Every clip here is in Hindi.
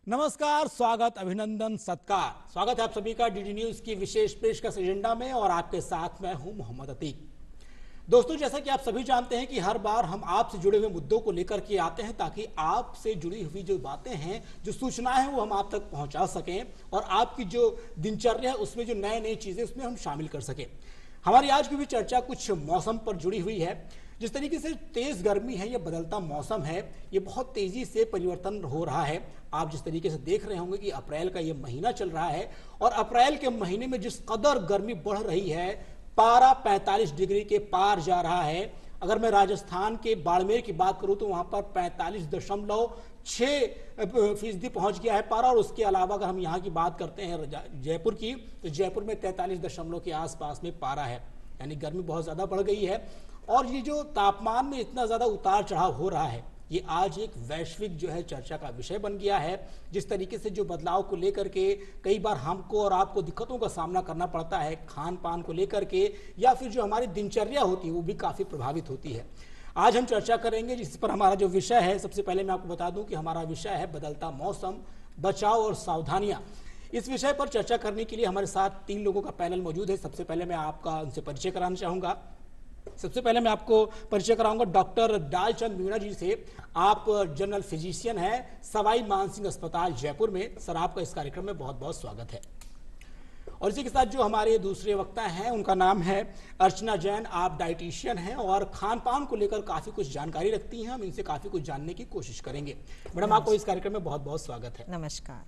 नमस्कार, स्वागत, अभिनंदन, सत्कार। स्वागत है आप सभी का डीडी न्यूज की विशेष पेशकश एजेंडा में और आपके साथ मैं हूं मोहम्मद अतीक। दोस्तों, जैसा कि आप सभी जानते हैं कि हर बार हम आपसे जुड़े हुए मुद्दों को लेकर के आते हैं ताकि आपसे जुड़ी हुई जो बातें हैं, जो सूचनाएं हैं, वो हम आप तक पहुंचा सकें और आपकी जो दिनचर्या है उसमें जो नए नई चीजें उसमें हम शामिल कर सकें। हमारी आज की भी चर्चा कुछ मौसम पर जुड़ी हुई है। जिस तरीके से तेज गर्मी है, ये बदलता मौसम है, ये बहुत तेजी से परिवर्तन हो रहा है। आप जिस तरीके से देख रहे होंगे कि अप्रैल का ये महीना चल रहा है और अप्रैल के महीने में जिस कदर गर्मी बढ़ रही है, पारा 45 डिग्री के पार जा रहा है। अगर मैं राजस्थान के बाड़मेर की बात करूं तो वहां पर 45.6% पहुंच गया है पारा। और उसके अलावा अगर हम यहाँ की बात करते हैं जयपुर की, तो जयपुर में 43 के आसपास में पारा है। यानी गर्मी बहुत ज्यादा बढ़ गई है और ये जो तापमान में इतना ज्यादा उतार चढ़ाव हो रहा है, ये आज एक वैश्विक जो है चर्चा का विषय बन गया है। जिस तरीके से जो बदलाव को लेकर के कई बार हमको और आपको दिक्कतों का सामना करना पड़ता है, खान पान को लेकर के या फिर जो हमारी दिनचर्या होती है वो भी काफी प्रभावित होती है। आज हम चर्चा करेंगे जिस पर हमारा जो विषय है, सबसे पहले मैं आपको बता दूं कि हमारा विषय है बदलता मौसम, बचाव और सावधानियां। इस विषय पर चर्चा करने के लिए हमारे साथ 3 लोगों का पैनल मौजूद है। सबसे पहले मैं आपका उनसे परिचय कराना चाहूंगा। सबसे पहले मैं आपको परिचय कराऊंगा डॉक्टर डालचंद मीणा जी से। आप जनरल फिजिशियन हैं, सवाई मानसिंह अस्पताल जयपुर में। सर, आपका इस कार्यक्रम में बहुत बहुत स्वागत है। और इसी के साथ जो हमारे दूसरे वक्ता हैं, उनका नाम है अर्चना जैन। आप डाइटिशियन हैं और खान पान को लेकर काफी कुछ जानकारी रखती हैं। हम इनसे काफी कुछ जानने की कोशिश करेंगे। मैडम, आपको इस कार्यक्रम में बहुत बहुत स्वागत है। नमस्कार।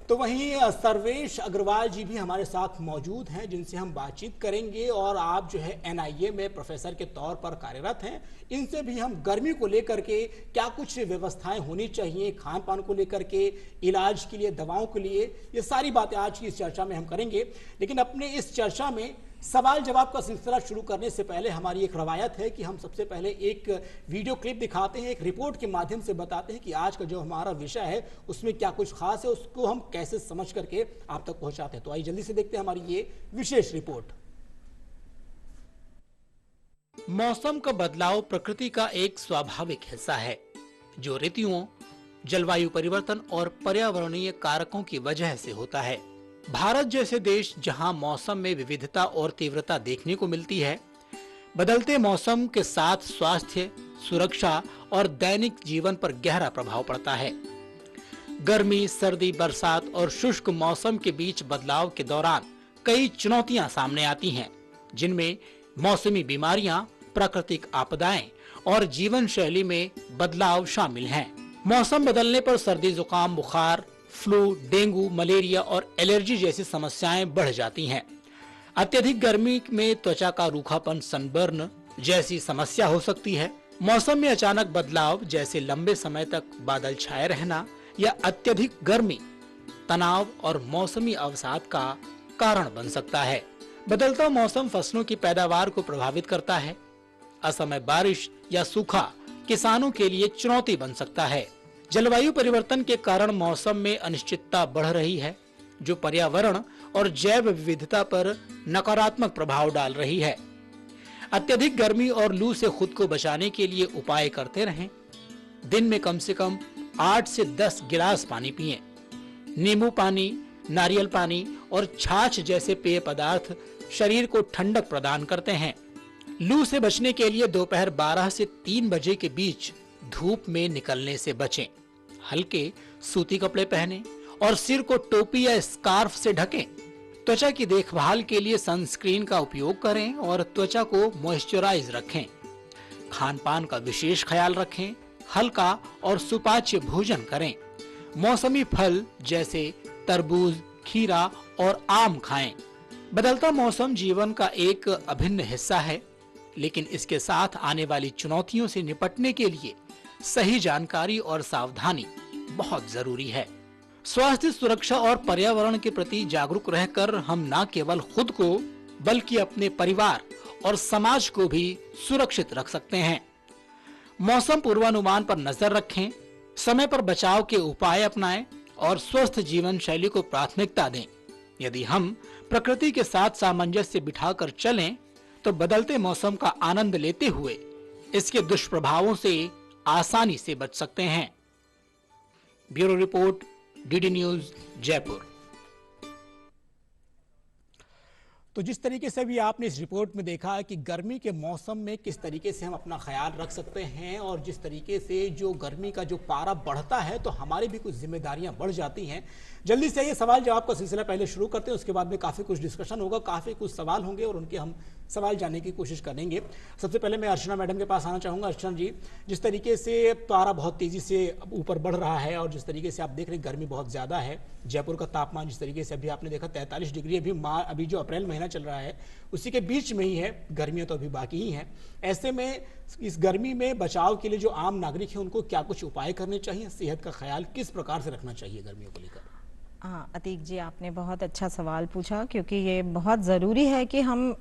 तो वहीं सर्वेश अग्रवाल जी भी हमारे साथ मौजूद हैं, जिनसे हम बातचीत करेंगे। और आप जो है एनआईए में प्रोफेसर के तौर पर कार्यरत हैं। इनसे भी हम गर्मी को लेकर के क्या कुछ व्यवस्थाएं होनी चाहिए, खान पान को लेकर के, इलाज के लिए, दवाओं के लिए, ये सारी बातें आज की इस चर्चा में हम करेंगे। लेकिन अपने इस चर्चा में सवाल जवाब का सिलसिला शुरू करने से पहले हमारी एक रवायत है कि हम सबसे पहले एक वीडियो क्लिप दिखाते हैं, एक रिपोर्ट के माध्यम से बताते हैं कि आज का जो हमारा विषय है उसमें क्या कुछ खास है, उसको हम कैसे समझ करके आप तक पहुंचाते हैं। तो आइए जल्दी से देखते हैं हमारी ये विशेष रिपोर्ट। मौसम का बदलाव प्रकृति का एक स्वाभाविक हिस्सा है जो ऋतुओं, जलवायु परिवर्तन और पर्यावरणीय कारकों की वजह से होता है। भारत जैसे देश जहां मौसम में विविधता और तीव्रता देखने को मिलती है, बदलते मौसम के साथ स्वास्थ्य, सुरक्षा और दैनिक जीवन पर गहरा प्रभाव पड़ता है। गर्मी, सर्दी, बरसात और शुष्क मौसम के बीच बदलाव के दौरान कई चुनौतियां सामने आती हैं, जिनमें मौसमी बीमारियां, प्राकृतिक आपदाएं और जीवन शैली में बदलाव शामिल हैं। मौसम बदलने पर सर्दी, जुकाम, बुखार, फ्लू, डेंगू, मलेरिया और एलर्जी जैसी समस्याएं बढ़ जाती हैं। अत्यधिक गर्मी में त्वचा का रूखापन, सनबर्न जैसी समस्या हो सकती है। मौसम में अचानक बदलाव जैसे लंबे समय तक बादल छाए रहना या अत्यधिक गर्मी, तनाव और मौसमी अवसाद का कारण बन सकता है। बदलता मौसम फसलों की पैदावार को प्रभावित करता है। असमय बारिश या सूखा किसानों के लिए चुनौती बन सकता है। जलवायु परिवर्तन के कारण मौसम में अनिश्चितता बढ़ रही है, जो पर्यावरण और जैव विविधता पर नकारात्मक प्रभाव डाल रही है। अत्यधिक गर्मी और लू से खुद को बचाने के लिए उपाय करते रहें। दिन में कम से कम 8 से 10 गिलास पानी पिएं। नींबू पानी, नारियल पानी और छाछ जैसे पेय पदार्थ शरीर को ठंडक प्रदान करते हैं। लू से बचने के लिए दोपहर 12 से 3 बजे के बीच धूप में निकलने से बचें। हल्के सूती कपड़े पहनें और सिर को टोपी या स्कार्फ से ढकें। त्वचा की देखभाल के लिए सनस्क्रीन का उपयोग करें और त्वचा को मॉइस्चराइज रखें। खान पान का विशेष ख्याल रखें। हल्का और सुपाच्य भोजन करें। मौसमी फल जैसे तरबूज, खीरा और आम खाएं। बदलता मौसम जीवन का एक अभिन्न हिस्सा है, लेकिन इसके साथ आने वाली चुनौतियों से निपटने के लिए सही जानकारी और सावधानी बहुत जरूरी है। स्वास्थ्य, सुरक्षा और पर्यावरण के प्रति जागरूक रहकर हम न केवल खुद को बल्कि अपने परिवार और समाज को भी सुरक्षित रख सकते हैं। मौसम पूर्वानुमान पर नजर रखें, समय पर बचाव के उपाय अपनाएं और स्वस्थ जीवन शैली को प्राथमिकता दें। यदि हम प्रकृति के साथ सामंजस्य बिठाकर चलें, तो बदलते मौसम का आनंद लेते हुए इसके दुष्प्रभावों से आसानी से बच सकते हैं। Bureau report, DD news Jaipur. तो जिस तरीके से भी आपने इस रिपोर्ट में देखा है कि गर्मी के मौसम में किस तरीके से हम अपना ख्याल रख सकते हैं और जिस तरीके से जो गर्मी का जो पारा बढ़ता है तो हमारी भी कुछ जिम्मेदारियां बढ़ जाती हैं। जल्दी से ये सवाल जवाब का सिलसिला पहले शुरू करते हैं, उसके बाद में काफ़ी कुछ डिस्कशन होगा, काफ़ी कुछ सवाल होंगे और उनके हम सवाल जानने की कोशिश करेंगे। सबसे पहले मैं अर्चना मैडम के पास आना चाहूँगा। अर्चना जी, जिस तरीके से पारा बहुत तेज़ी से ऊपर बढ़ रहा है और जिस तरीके से आप देख रहे हैं गर्मी बहुत ज़्यादा है, जयपुर का तापमान जिस तरीके से अभी आपने देखा 43 डिग्री अभी जो अप्रैल महीना चल रहा है उसी के बीच में ही है, गर्मियाँ तो अभी बाकी ही हैं। ऐसे में इस गर्मी में बचाव के लिए जो आम नागरिक हैं उनको क्या कुछ उपाय करने चाहिए, सेहत का ख्याल किस प्रकार से रखना चाहिए गर्मियों को लेकर? हाँ अतीक जी, आपने बहुत अच्छा सवाल पूछा क्योंकि ये बहुत ज़रूरी है कि हम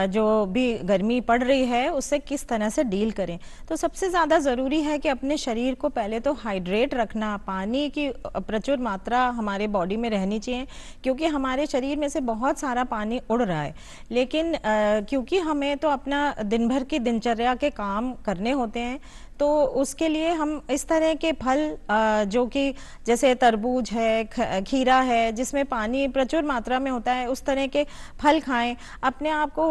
जो भी गर्मी पड़ रही है उससे किस तरह से डील करें। तो सबसे ज़्यादा ज़रूरी है कि अपने शरीर को पहले तो हाइड्रेट रखना, पानी की प्रचुर मात्रा हमारे बॉडी में रहनी चाहिए क्योंकि हमारे शरीर में से बहुत सारा पानी उड़ रहा है। लेकिन क्योंकि हमें तो अपना दिन भर की दिनचर्या के काम करने होते हैं तो उसके लिए हम इस तरह के फल जो कि जैसे तरबूज है, खीरा है जिसमें पानी प्रचुर मात्रा में होता है, उस तरह के फल खाएं। अपने आप को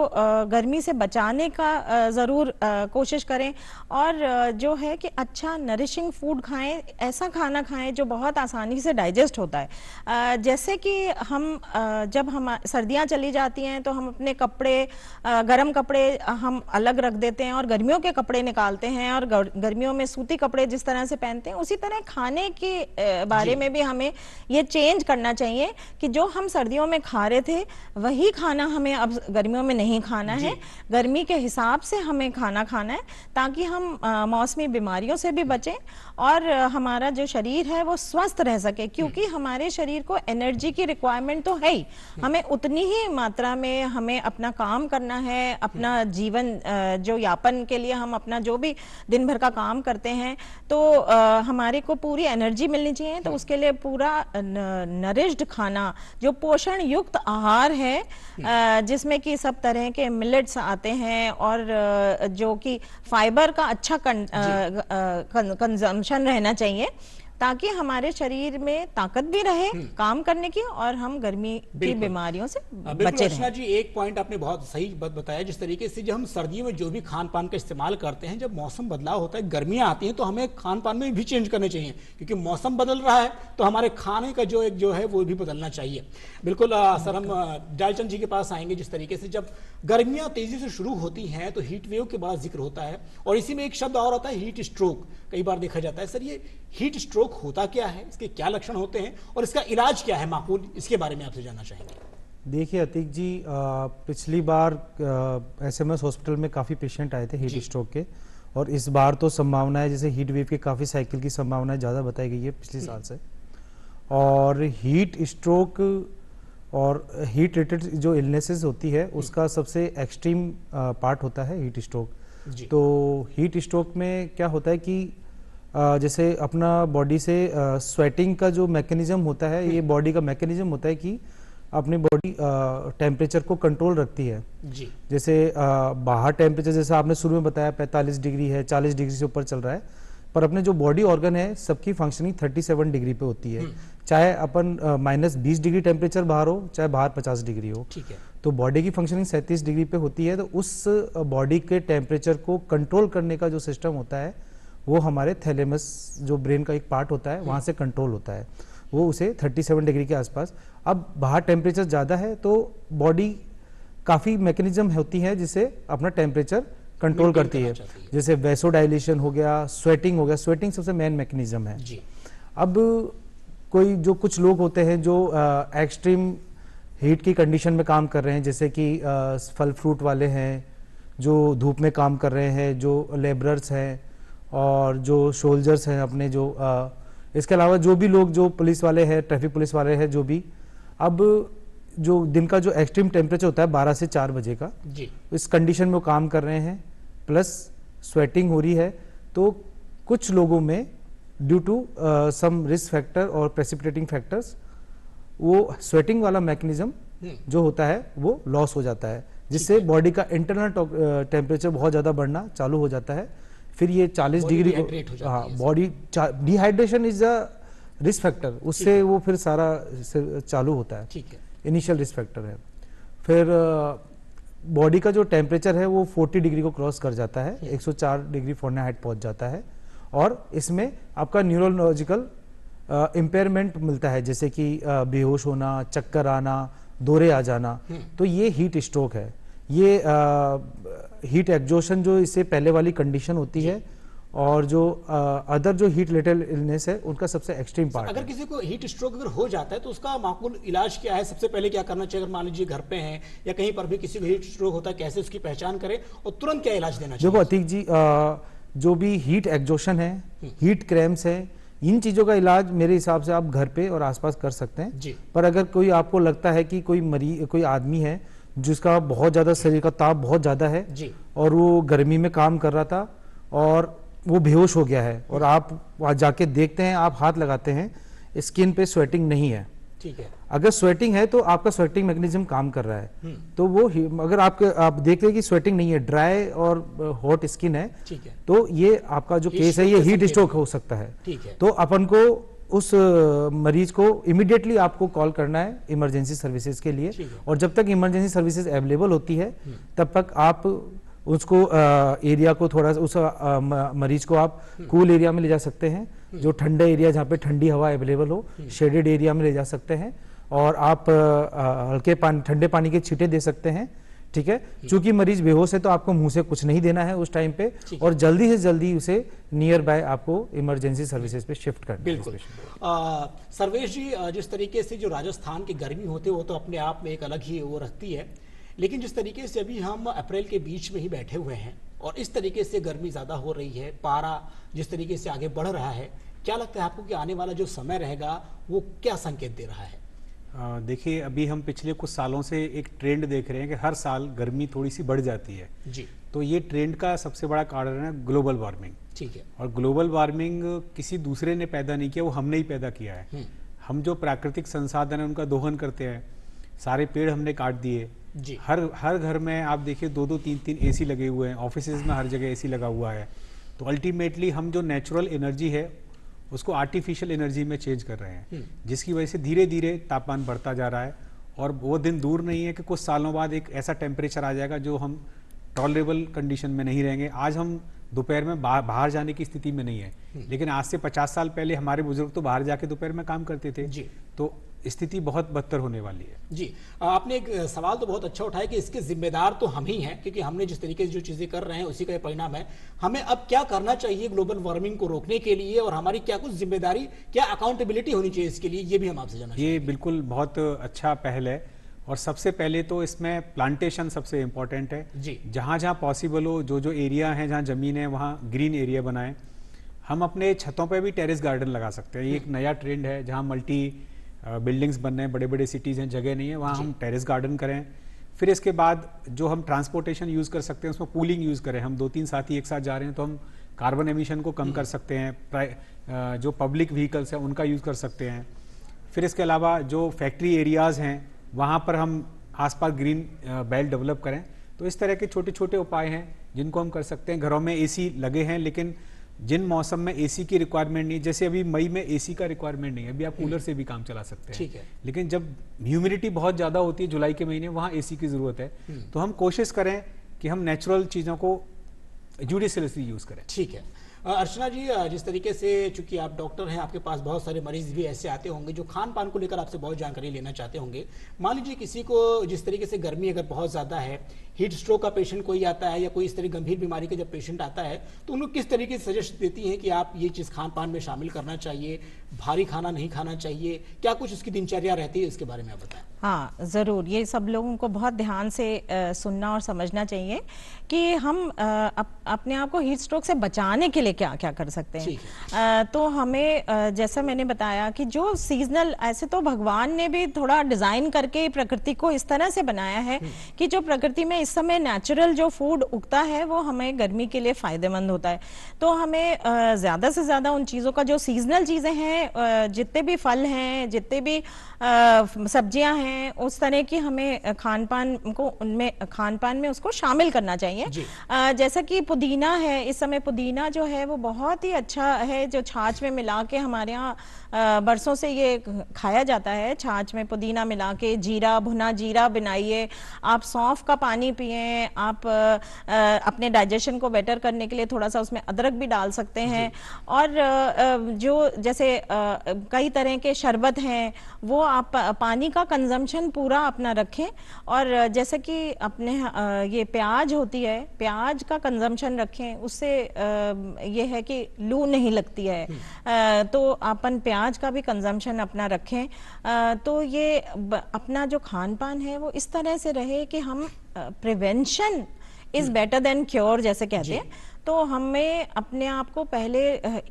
गर्मी से बचाने का ज़रूर कोशिश करें और जो है कि अच्छा नरिशिंग फूड खाएं, ऐसा खाना खाएं जो बहुत आसानी से डाइजेस्ट होता है। जैसे कि हम जब हम सर्दियाँ चली जाती हैं तो हम अपने कपड़े, गर्म कपड़े हम अलग रख देते हैं और गर्मियों के कपड़े निकालते हैं और गर्मियों में सूती कपड़े जिस तरह से पहनते हैं उसी तरह खाने के बारे में भी हमें ये चेंज करना चाहिए कि जो हम सर्दियों में खा रहे थे वही खाना हमें अब गर्मियों में नहीं खाना है। गर्मी के हिसाब से हमें खाना खाना है ताकि हम मौसमी बीमारियों से भी बचें और हमारा जो शरीर है वो स्वस्थ रह सके क्योंकि हमारे शरीर को एनर्जी की रिक्वायरमेंट तो है ही, हमें उतनी ही मात्रा में हमें अपना काम करना है, अपना जीवन जो यापन के लिए हम अपना जो भी दिन भर का काम करते हैं तो हमारे को पूरी एनर्जी मिलनी चाहिए। तो उसके लिए पूरा नरिश्ड खाना जो पोषण युक्त आहार है जिसमें कि सब तरह के मिलेट्स आते हैं और जो कि फाइबर का अच्छा कंजम्पशन रहना चाहिए ताकि हमारे शरीर में ताकत भी रहे काम करने की और हम गर्मी की बीमारियों से बचे रहें। जी, एक पॉइंट आपने बहुत सही बताया, जिस तरीके से जब हम सर्दियों में जो भी खान पान का इस्तेमाल करते हैं, जब मौसम बदलाव होता है, गर्मियां आती हैं तो हमें खान पान में भी चेंज करने चाहिए क्योंकि मौसम बदल रहा है तो हमारे खाने का जो है वो भी बदलना चाहिए। बिल्कुल सर, हम डालचंद जी के पास आएंगे। जिस तरीके से जब गर्मियां तेजी से शुरू होती हैं तो हीट वेव के बाद जिक्र होता है और इसी में एक शब्द और आता है हीट स्ट्रोक, कई बार देखा जाता है। सर, ये हीट स्ट्रोक होता क्या है, इसके क्या लक्षण होते हैं और इसका इलाज क्या है माकूल, इसके बारे में आपसे जानना चाहेंगे। देखिए अतीक जी, पिछली बार एसएमएस हॉस्पिटल में काफ़ी पेशेंट आए थे हीट स्ट्रोक के और इस बार तो संभावना है जैसे हीट वेव के काफ़ी साइकिल की संभावना ज़्यादा बताई गई है पिछले साल से। और हीट स्ट्रोक और हीट रिलेटेड जो इलनेसेस होती है उसका सबसे एक्सट्रीम पार्ट होता है हीट स्ट्रोक। तो हीट स्ट्रोक में क्या होता है कि जैसे अपना बॉडी से स्वेटिंग का जो मैकेनिज्म होता है, ये बॉडी का मैकेनिज्म होता है कि अपनी बॉडी टेम्परेचर को कंट्रोल रखती है जी। जैसे बाहर टेम्परेचर जैसे आपने शुरू में बताया 45 डिग्री है, 40 डिग्री से ऊपर चल रहा है, पर अपने जो बॉडी ऑर्गन है सबकी फंक्शनिंग 37 डिग्री पे होती है। चाहे अपन -20 डिग्री टेम्परेचर बाहर हो, चाहे बाहर 50 डिग्री हो, ठीक है, तो बॉडी की फंक्शनिंग 37 डिग्री पे होती है। तो उस बॉडी के टेम्परेचर को कंट्रोल करने का जो सिस्टम होता है वो हमारे थैलेमस जो ब्रेन का एक पार्ट होता है वहाँ से कंट्रोल होता है, वो उसे 37 डिग्री के आसपास। अब बाहर टेम्परेचर ज़्यादा है तो बॉडी काफ़ी मैकेनिज्म होती है जिससे अपना टेम्परेचर कंट्रोल करती है, जैसे वैसोडाइलेशन हो गया, स्वेटिंग हो गया। स्वेटिंग सबसे मेन मैकेनिज्म है जी। अब कोई जो कुछ लोग होते हैं जो एक्सट्रीम हीट की कंडीशन में काम कर रहे हैं, जैसे कि फल फ्रूट वाले हैं, जो धूप में काम कर रहे हैं, जो लेबरर्स हैं और जो सोल्जर्स हैं अपने, जो इसके अलावा जो भी लोग जो पुलिस वाले हैं, ट्रैफिक पुलिस वाले हैं, जो भी अब जो दिन का जो एक्सट्रीम टेम्परेचर होता है 12 से 4 बजे का जी, इस कंडीशन में वो काम कर रहे हैं, प्लस स्वेटिंग हो रही है, तो कुछ लोगों में due to some risk factor और प्रेसिपिटेटिंग फैक्टर्स वो स्वेटिंग वाला मैकेनिज्म जो होता है वो लॉस हो जाता है, जिससे बॉडी का इंटरनल टेम्परेचर बहुत ज़्यादा बढ़ना चालू हो जाता है। फिर ये 40 डिग्री, हाँ, body dehydration is a risk factor, उससे वो फिर सारा चालू होता है। ठीक है। इनिशियल रिस्क फैक्टर है। फिर बॉडी का जो टेम्परेचर है वो 40 डिग्री को क्रॉस कर जाता है, 104 डिग्री फ़ारेनहाइट पहुंच जाता है, और इसमें आपका न्यूरोलॉजिकल इम्पेयरमेंट मिलता है, जैसे कि बेहोश होना, चक्कर आना, दौरे आ जाना। तो ये हीट स्ट्रोक है। ये हीट एग्जॉशन जो इससे पहले वाली कंडीशन होती है, और जो अदर जो हीट रिलेटेड इलनेस है उनका सबसे एक्सट्रीम पार्ट अगर किसी को हीट स्ट्रोक अगर हो जाता है तो उसका माकूल इलाज क्या है? सबसे पहले क्या करना चाहिए? अगर मान लीजिए घर पे हैं या कहीं पर भी किसी को हीट स्ट्रोक होता है, कैसे उसकी पहचान करें और तुरंत क्या इलाज देना चाहिए? देखो अतीक जी, जो भी हीट एग्जॉशन है, हीट क्रैम्प्स है, इन चीजों का इलाज मेरे हिसाब से आप घर पे और आसपास कर सकते हैं जी। पर अगर कोई आपको लगता है कि कोई आदमी है जिसका बहुत ज्यादा शरीर का ताप बहुत ज्यादा है जी। और वो गर्मी में काम कर रहा था और वो बेहोश हो गया है, और आप वहां जाके देखते हैं, आप हाथ लगाते हैं, स्किन पे स्वेटिंग नहीं है, ठीक है। अगर स्वेटिंग है तो आपका स्वेटिंग मैकेनिज्म काम कर रहा है, तो वो अगर आप देख रहे कि स्वेटिंग नहीं है, ड्राई और हॉट स्किन है, ठीक है, तो ये आपका जो केस है ये हीट स्ट्रोक हो सकता है। ठीक है। तो अपन को उस मरीज को इमीडिएटली आपको कॉल करना है इमरजेंसी सर्विसेज के लिए, और जब तक इमरजेंसी सर्विसेज अवेलेबल होती है तब तक आप उसको एरिया को थोड़ा उस मरीज को आप कूल एरिया में ले जा सकते हैं, जो ठंडा एरिया जहाँ पे ठंडी हवा अवेलेबल हो, शेडेड एरिया में ले जा सकते हैं, और आप हल्के पानी ठंडे पानी के छींटे दे सकते हैं। ठीक है, चूंकि मरीज बेहोश है तो आपको मुंह से कुछ नहीं देना है उस टाइम पे, और जल्दी से जल्दी उसे नियर बाय आपको इमरजेंसी सर्विसेज पे शिफ्ट करना है। बिल्कुल। सर्वेश जी, जिस तरीके से जो राजस्थान की गर्मी होती है वो तो अपने आप में एक अलग ही वो रखती है, लेकिन जिस तरीके से अभी हम अप्रैल के बीच में ही बैठे हुए हैं और इस तरीके से गर्मी ज़्यादा हो रही है, पारा जिस तरीके से आगे बढ़ रहा है, क्या लगता है आपको कि आने वाला जो समय रहेगा वो क्या संकेत दे रहा है? देखिए, अभी हम पिछले कुछ सालों से एक ट्रेंड देख रहे हैं कि हर साल गर्मी थोड़ी सी बढ़ जाती है जी। तो ये ट्रेंड का सबसे बड़ा कारण है ग्लोबल वार्मिंग। ठीक है। और ग्लोबल वार्मिंग किसी दूसरे ने पैदा नहीं किया, वो हमने ही पैदा किया है। हम जो प्राकृतिक संसाधन है उनका दोहन करते हैं, सारे पेड़ हमने काट दिए जी। हर घर में आप देखिए 2-2 3-3 एसी लगे हुए हैं, ऑफिसेज में हर जगह एसी लगा हुआ है। तो अल्टीमेटली हम जो नेचुरल एनर्जी है उसको आर्टिफिशियल एनर्जी में चेंज कर रहे हैं, जिसकी वजह से धीरे धीरे तापमान बढ़ता जा रहा है, और वो दिन दूर नहीं है कि कुछ सालों बाद एक ऐसा टेम्परेचर आ जाएगा जो हम टॉलरेबल कंडीशन में नहीं रहेंगे। आज हम दोपहर में बाहर जाने की स्थिति में नहीं है, लेकिन आज से 50 साल पहले हमारे बुजुर्ग तो बाहर जाके दोपहर में काम करते थे जी। तो स्थिति बहुत बदतर होने वाली है। जी, आपने एक सवाल तो बहुत अच्छा उठाया कि इसके जिम्मेदार तो हम ही हैं, क्योंकि हमने जिस तरीके से जो चीजें कर रहे हैं उसी का परिणाम है। हमें अब क्या करना चाहिए ग्लोबल वार्मिंग को रोकने के लिए, और हमारी क्या कुछ जिम्मेदारी, क्या अकाउंटेबिलिटी होनी चाहिए इसके लिए, ये भी हम आपसे जानना ये बिल्कुल बहुत अच्छा पहल है, और सबसे पहले तो इसमें प्लांटेशन सबसे इम्पोर्टेंट है जी। जहाँ जहाँ पॉसिबल हो, जो एरिया है जहाँ जमीन है वहाँ ग्रीन एरिया बनाएं। हम अपने छतों पे भी टेरेस गार्डन लगा सकते हैं, ये एक नया ट्रेंड है, जहाँ मल्टी बिल्डिंग्स बन रहे हैं, बड़े बड़े सिटीज़ हैं, जगह नहीं है, वहाँ हम टेरेस गार्डन करें। फिर इसके बाद जो हम ट्रांसपोर्टेशन यूज़ कर सकते हैं उसमें पूलिंग यूज़ करें। हम 2-3 साथी एक साथ जा रहे हैं तो हम कार्बन एमिशन को कम कर सकते हैं, जो पब्लिक व्हीकल्स हैं उनका यूज़ कर सकते हैं। फिर इसके अलावा जो फैक्ट्री एरियाज़ हैं वहाँ पर हम आसपास ग्रीन बेल्ट डेवलप करें। तो इस तरह के छोटे छोटे उपाय हैं जिनको हम कर सकते हैं। घरों में एसी लगे हैं, लेकिन जिन मौसम में एसी की रिक्वायरमेंट नहीं, जैसे अभी मई में एसी का रिक्वायरमेंट नहीं है, अभी आप कूलर से भी काम चला सकते हैं। ठीक है। लेकिन जब ह्यूमिडिटी बहुत ज़्यादा होती है जुलाई के महीने, वहाँ एसी की ज़रूरत है। तो हम कोशिश करें कि हम नेचुरल चीज़ों को जुडिशियसली यूज़ करें। ठीक है। अर्चना जी, जिस तरीके से चूंकि आप डॉक्टर हैं, आपके पास बहुत सारे मरीज भी ऐसे आते होंगे जो खान पान को लेकर आपसे बहुत जानकारी लेना चाहते होंगे। मान लीजिए किसी को जिस तरीके से गर्मी अगर बहुत ज़्यादा है, हीट स्ट्रोक का पेशेंट कोई आता है या कोई इस तरह गंभीर बीमारी का जब पेशेंट आता है, तो उनको किस तरीके से सजेस्ट देती हैं कि आप ये चीज़ खान पान में शामिल करना चाहिए, भारी खाना नहीं खाना चाहिए, क्या कुछ उसकी दिनचर्या रहती है, इसके बारे में आप बताएं। हाँ, ज़रूर, ये सब लोगों को बहुत ध्यान से सुनना और समझना चाहिए कि हम अपने आप को हीट स्ट्रोक से बचाने के लिए क्या क्या कर सकते हैं। तो हमें जैसा मैंने बताया कि जो सीजनल, ऐसे तो भगवान ने भी थोड़ा डिज़ाइन करके प्रकृति को इस तरह से बनाया है कि जो प्रकृति में इस समय नेचुरल जो फूड उगता है वो हमें गर्मी के लिए फ़ायदेमंद होता है। तो हमें ज़्यादा से ज़्यादा उन चीज़ों का, जो सीजनल चीज़ें हैं, जितने भी फल हैं, जितने भी सब्जियां हैं, उस तरह की हमें खान पान में उसको शामिल करना चाहिए। जैसा कि पुदीना है, इस समय पुदीना जो है है वो बहुत ही अच्छा है, जो छाछ में मिला के हमारे यहाँ बरसों से ये खाया जाता है। छाछ में पुदीना मिला के, जीरा, भुना जीरा बनाइए, आप सौंफ का पानी पिए, आप अपने डाइजेशन को बेटर करने के लिए थोड़ा सा उसमें अदरक भी डाल सकते हैं। और जो जैसे कई तरह के शरबत हैं वो आप पानी का कंजम्पशन पूरा अपना रखें। और जैसे कि अपने ये प्याज होती है, प्याज का कंजम्पशन रखें, उससे ये है कि लू नहीं लगती है। तो अपन प्याज का भी कंजम्पशन अपना रखें। तो ये अपना जो खान पान है वो इस तरह से रहे कि हम prevention is better than cure जैसे कहते हैं। तो हमें अपने आप को पहले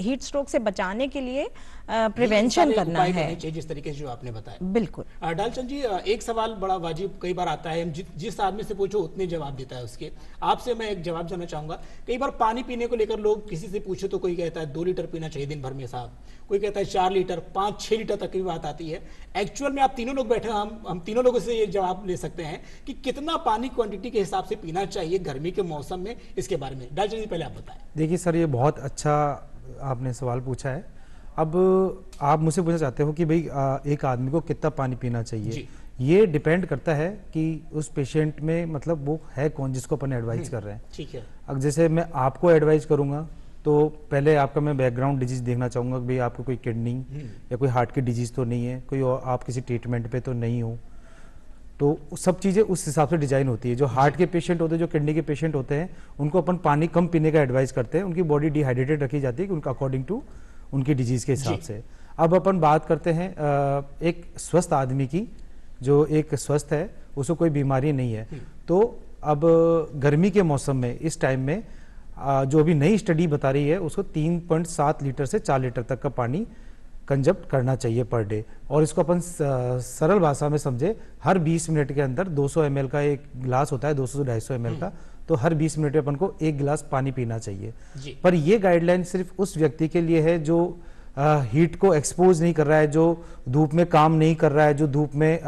हीट स्ट्रोक से बचाने के लिए प्रिवेंशन करना है, जिस तरीके से जो आपने बताया। बिल्कुल। डालचंद जी, एक सवाल बड़ा वाजिब कई बार आता है, जिस आदमी से पूछो उतने जवाब देता है उसके। आपसे मैं एक जवाब जानना चाहूंगा, कई बार पानी पीने को लेकर लोग किसी से पूछे तो कोई कहता है 2 लीटर पीना चाहिए दिन भर में साहब, कोई कहता है 4 लीटर, 5-6 लीटर तक की बात आती है। एक्चुअल में आप तीनों लोग बैठे, हम तीनों लोगों से ये जवाब ले सकते हैं कि कितना पानी क्वांटिटी के हिसाब से पीना चाहिए गर्मी के मौसम में, इसके बारे में डालचंद जी पहले आप बताएं। देखिए सर, ये बहुत अच्छा आपने सवाल पूछा है। अब आप मुझसे पूछना चाहते हो कि भाई एक आदमी को कितना पानी पीना चाहिए। ये डिपेंड करता है कि उस पेशेंट में मतलब वो है कौन जिसको अपन एडवाइस कर रहे हैं। ठीक है। अब जैसे मैं आपको एडवाइस करूंगा तो पहले आपका मैं बैकग्राउंड डिजीज देखना चाहूंगा कि भाई आपको कोई किडनी या कोई हार्ट की डिजीज तो नहीं है, कोई और आप किसी ट्रीटमेंट पे तो नहीं हो। तो सब चीज़ें उस हिसाब से डिजाइन होती है। जो हार्ट के पेशेंट होते हैं, जो किडनी के पेशेंट होते हैं, उनको अपन पानी कम पीने का एडवाइस करते हैं। उनकी बॉडी डिहाइड्रेटेड रखी जाती है कि उनका अकॉर्डिंग टू उनकी डिजीज के हिसाब से। अब अपन बात करते हैं एक स्वस्थ आदमी की, जो एक स्वस्थ है, उसको कोई बीमारी नहीं है। तो अब गर्मी के मौसम में इस टाइम में जो अभी नई स्टडी बता रही है, उसको 3.7 लीटर से 4 लीटर तक का पानी कंजप्ट करना चाहिए पर डे। और इसको अपन सरल भाषा में समझे, हर 20 मिनट के अंदर 200 ml का एक गिलास होता है, 200 से 250 ml का, तो हर 20 मिनट में अपन को 1 गिलास पानी पीना चाहिए। पर ये गाइडलाइन सिर्फ उस व्यक्ति के लिए है जो हीट को एक्सपोज नहीं कर रहा है, जो धूप में काम नहीं कर रहा है, जो धूप में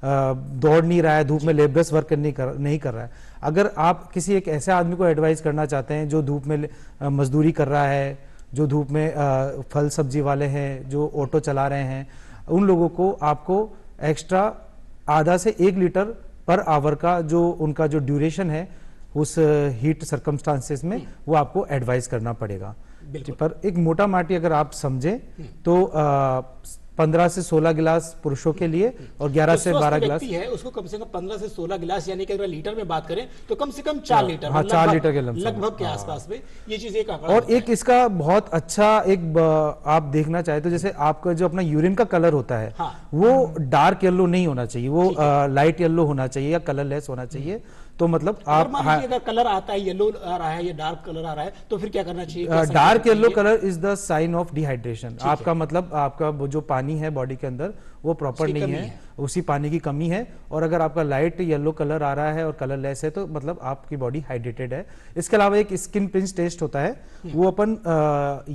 दौड़ नहीं रहा है, धूप में लेबरस वर्क नहीं कर रहा है। अगर आप किसी एक ऐसे आदमी को एडवाइस करना चाहते हैं जो धूप में मजदूरी कर रहा है, जो धूप में फल सब्जी वाले हैं, जो ऑटो चला रहे हैं, उन लोगों को आपको एक्स्ट्रा आधा से 1 लीटर पर आवर का जो उनका जो ड्यूरेशन है उस हीट सर्कमस्टांसेस में, वो आपको एडवाइस करना पड़ेगा। पर एक मोटा माटी अगर आप समझें तो 15 से 16 गिलास पुरुषों के लिए और 11 से 12 गिलास है, उसको कम से कम 15 से 16 गिलास, यानी कि अगर लीटर में बात करें तो कम से कम 4 लीटर, हाँ, 4 लीटर के लगभग के आसपास में ये चीज एक आंकड़ा। और एक इसका बहुत अच्छा एक आप देखना चाहे तो जैसे आपका जो अपना यूरिन का कलर होता है, वो डार्क येलो नहीं होना चाहिए, वो लाइट येलो होना चाहिए या कलरलेस होना चाहिए। तो मतलब आप अगर कलर आता है, येलो आ रहा है या डार्क कलर आ रहा है, तो फिर क्या करना चाहिए? Dark yellow colour is the sign of dehydration. आपका मतलब आपका जो पानी है बॉडी के अंदर वो प्रॉपर नहीं है, उसी पानी की कमी है। और अगर आपका लाइट येलो कलर आ रहा है और कलरलेस है तो मतलब आपकी बॉडी हाइड्रेटेड है। इसके अलावा एक स्किन पिंच टेस्ट होता है, वो अपन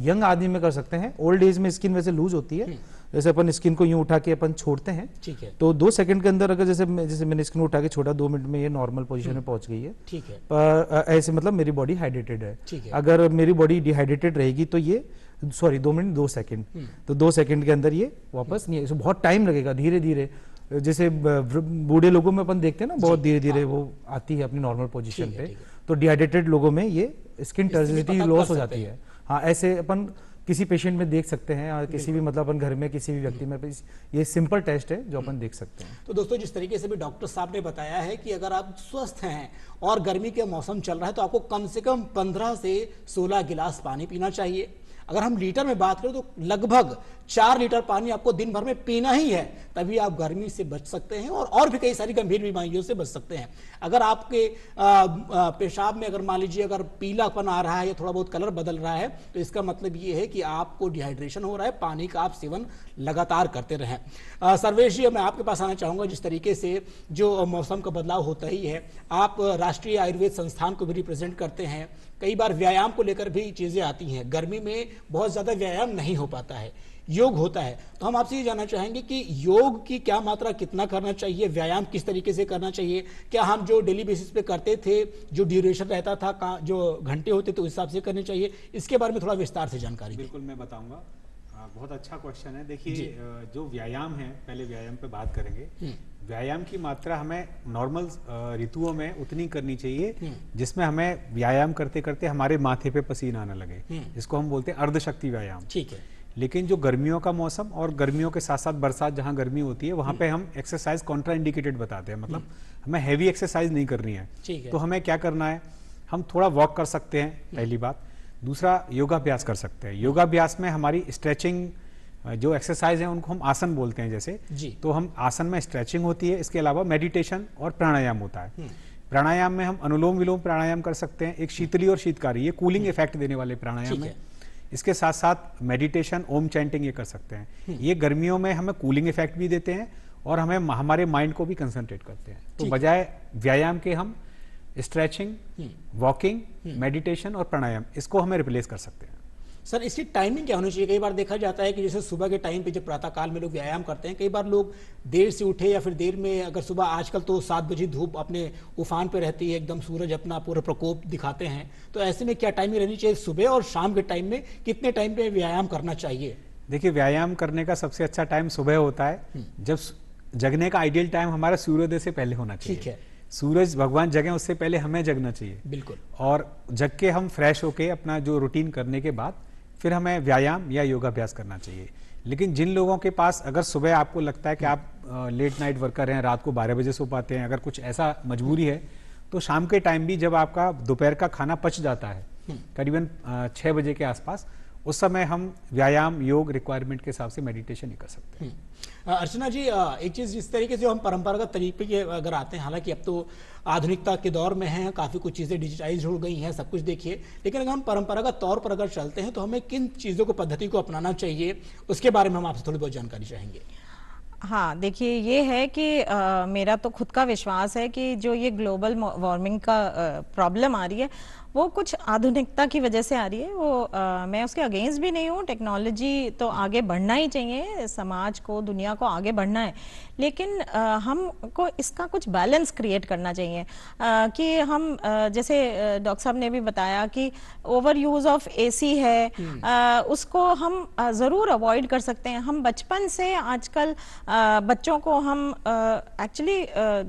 यंग आदमी में कर सकते हैं। ओल्ड एज में स्किन वैसे लूज होती है, जैसे अपन स्किन को यूं उठा के अपन छोड़ते हैं, ठीक है, तो 2 सेकंड के अंदर अगर जैसे मैंने स्किन उठा के छोड़ा, 2 मिनट में ये नॉर्मल पोजीशन में पहुंच गई है, ठीक है। पर ऐसे मतलब मेरी बॉडी हाइड्रेटेड है। ठीक है। अगर मेरी बॉडी डिहाइड्रेटेड रहेगी तो ये 2 मिनट 2 सेकंड, तो 2 सेकंड के अंदर ये वापस नहीं है, इसमें बहुत टाइम लगेगा। धीरे धीरे जैसे बूढ़े लोगों में अपन देखते हैं ना, बहुत धीरे धीरे वो आती है अपनी नॉर्मल पोजीशन पे। तो डिहाइड्रेटेड लोगों में ये स्किन टर्जिनिटी लॉस हो जाती है। हाँ, ऐसे अपन किसी पेशेंट में देख सकते हैं, और किसी भी मतलब अपन घर में किसी भी व्यक्ति में, ये सिंपल टेस्ट है जो अपन देख सकते हैं। तो दोस्तों, जिस तरीके से भी डॉक्टर साहब ने बताया है कि अगर आप स्वस्थ हैं और गर्मी के मौसम चल रहा है तो आपको कम से कम 15 से 16 गिलास पानी पीना चाहिए। अगर हम लीटर में बात करें तो लगभग 4 लीटर पानी आपको दिन भर में पीना ही है, तभी आप गर्मी से बच सकते हैं और भी कई सारी गंभीर बीमारियों से बच सकते हैं। अगर आपके पेशाब में अगर मान लीजिए अगर पीलापन आ रहा है या थोड़ा बहुत कलर बदल रहा है, तो इसका मतलब ये है कि आपको डिहाइड्रेशन हो रहा है, पानी का आप सेवन लगातार करते रहें। सर्वेश जी, मैं आपके पास आना चाहूँगा, जिस तरीके से जो मौसम का बदलाव होता ही है, आप राष्ट्रीय आयुर्वेद संस्थान को भी रिप्रेजेंट करते हैं, कई बार व्यायाम को लेकर भी चीजें आती हैं, गर्मी में बहुत ज्यादा व्यायाम नहीं हो पाता है, योग होता है, तो हम आपसे ये जानना चाहेंगे कि योग की क्या मात्रा, कितना करना चाहिए, व्यायाम किस तरीके से करना चाहिए, क्या हम जो डेली बेसिस पे करते थे, जो ड्यूरेशन रहता था, जो घंटे होते थे उस हिसाब से करने चाहिए, इसके बारे में थोड़ा विस्तार से जानकारी दें। बिल्कुल मैं बताऊंगा। बहुत अच्छा क्वेश्चन है। देखिए जो व्यायाम है, पहले व्यायाम पे बात करेंगे। व्यायाम की मात्रा हमें नॉर्मल ऋतुओं में उतनी करनी चाहिए जिसमें हमें व्यायाम करते करते हमारे माथे पे पसीना आने लगे, जिसको हम बोलते हैं अर्धशक्ति व्यायाम। ठीक है। लेकिन जो गर्मियों का मौसम और गर्मियों के साथ साथ बरसात जहां गर्मी होती है वहां पे हम एक्सरसाइज कॉन्ट्रा इंडिकेटेड बताते हैं, मतलब हमें हैवी एक्सरसाइज नहीं करनी है। तो हमें क्या करना है, हम थोड़ा वॉक कर सकते हैं, पहली बात। दूसरा, योगाभ्यास कर सकते हैं। योगाभ्यास में हमारी स्ट्रेचिंग जो एक्सरसाइज है उनको हम आसन बोलते हैं जैसे, तो हम आसन में स्ट्रेचिंग होती है। इसके अलावा मेडिटेशन और प्राणायाम होता है। प्राणायाम में हम अनुलोम विलोम प्राणायाम कर सकते हैं, एक शीतली और शीतकारी, ये कूलिंग इफेक्ट देने वाले प्राणायाम है। इसके साथ साथ मेडिटेशन, ओम चैंटिंग ये कर सकते हैं। ये गर्मियों में हमें कूलिंग इफेक्ट भी देते हैं और हमें हमारे माइंड को भी कंसंट्रेट करते हैं। तो बजाय व्यायाम के हम स्ट्रेचिंग, वॉकिंग, मेडिटेशन और प्राणायाम, इसको हमें रिप्लेस कर सकते हैं। सर इसकी टाइमिंग क्या होनी चाहिए? कई बार देखा जाता है कि जैसे सुबह के टाइम पे जब प्रातः काल में लोग व्यायाम करते हैं, कई बार लोग देर से उठे या फिर देर में, अगर सुबह आजकल तो 7 बजे धूप अपने उफान पे रहती है, एकदम सूरज अपना पूरा प्रकोप दिखाते हैं, तो ऐसे में क्या टाइमिंग रहनी चाहिए? सुबह और शाम के टाइम में कितने टाइम पे व्यायाम करना चाहिए? देखिए, व्यायाम करने का सबसे अच्छा टाइम सुबह होता है, जब जगने का आइडियल टाइम हमारा सूर्योदय से पहले होना चाहिए। ठीक है। सूरज भगवान जगें उससे पहले हमें जगना चाहिए। बिल्कुल। और जग के हम फ्रेश होके अपना जो रूटीन करने के बाद फिर हमें व्यायाम या योगाभ्यास करना चाहिए। लेकिन जिन लोगों के पास, अगर सुबह आपको लगता है कि आप लेट नाइट वर्कर हैं, रात को 12 बजे सो पाते हैं, अगर कुछ ऐसा मजबूरी है, तो शाम के टाइम भी जब आपका दोपहर का खाना पच जाता है करीबन 6 बजे के आसपास, उस समय हम व्यायाम, योग रिक्वायरमेंट के हिसाब से मेडिटेशन ही कर सकते हैं। अर्चना जी, एक चीज जिस तरीके से हम परंपरागत तरीके के अगर आते हैं, हालांकि अब तो आधुनिकता के दौर में हैं, काफी कुछ चीजें डिजिटाइज हो गई हैं, सब कुछ देखिए, लेकिन अगर हम परंपरागत तौर पर अगर चलते हैं तो हमें किन चीजों को, पद्धति को अपनाना चाहिए, उसके बारे में हम आपसे थोड़ी बहुत जानकारी चाहेंगे। हाँ, देखिए ये है कि मेरा तो खुद का विश्वास है कि जो ये ग्लोबल वार्मिंग का प्रॉब्लम आ रही है वो कुछ आधुनिकता की वजह से आ रही है। वो मैं उसके अगेंस्ट भी नहीं हूँ, टेक्नोलॉजी तो आगे बढ़ना ही चाहिए, समाज को, दुनिया को आगे बढ़ना है, लेकिन हमको इसका कुछ बैलेंस क्रिएट करना चाहिए कि हम जैसे डॉक्टर साहब ने भी बताया कि ओवर यूज ऑफ एसी है, उसको हम ज़रूर अवॉइड कर सकते हैं। हम बचपन से आजकल बच्चों को हम एक्चुअली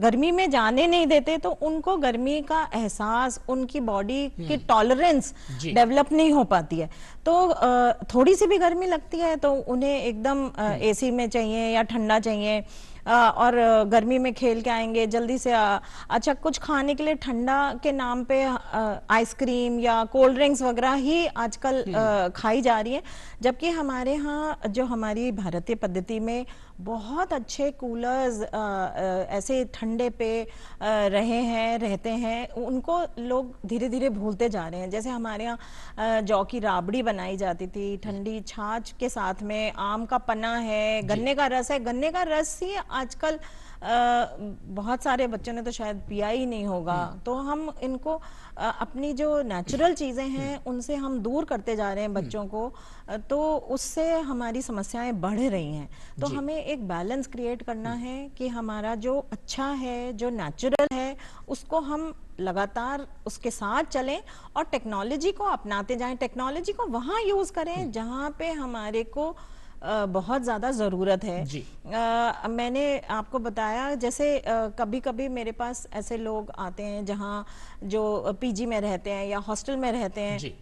गर्मी में जाने नहीं देते, तो उनको गर्मी का एहसास, उनकी बॉडी की टॉलरेंस डेवलप नहीं हो पाती है। तो थोड़ी सी भी गर्मी लगती है तो उन्हें एकदम एसी में चाहिए या ठंडा चाहिए, और गर्मी में खेल के आएंगे जल्दी से अच्छा कुछ खाने के लिए ठंडा के नाम पे आइसक्रीम या कोल्ड ड्रिंक्स वगैरह ही आजकल खाई जा रही है, जबकि हमारे यहाँ जो हमारी भारतीय पद्धति में बहुत अच्छे कूलर्स ऐसे ठंडे पे रहते हैं, उनको लोग धीरे धीरे भूलते जा रहे हैं। जैसे हमारे यहाँ जौ की राबड़ी बनाई जाती थी, ठंडी छाछ के साथ में आम का पन्ना है, गन्ने का रस है। गन्ने का रस ही आजकल बहुत सारे बच्चों ने तो शायद पिया ही नहीं होगा। तो हम इनको अपनी जो नेचुरल चीजें हैं उनसे हम दूर करते जा रहे हैं बच्चों को, तो उससे हमारी समस्याएं बढ़ रही हैं। तो हमें एक बैलेंस क्रिएट करना है कि हमारा जो अच्छा है, जो नेचुरल है, उसको हम लगातार उसके साथ चलें और टेक्नोलॉजी को अपनाते जाएं। टेक्नोलॉजी को वहाँ यूज करें जहाँ पे हमारे को बहुत ज़्यादा ज़रूरत है। मैंने आपको बताया जैसे कभी कभी मेरे पास ऐसे लोग आते हैं जहाँ जो पीजी में रहते हैं या हॉस्टल में रहते हैं,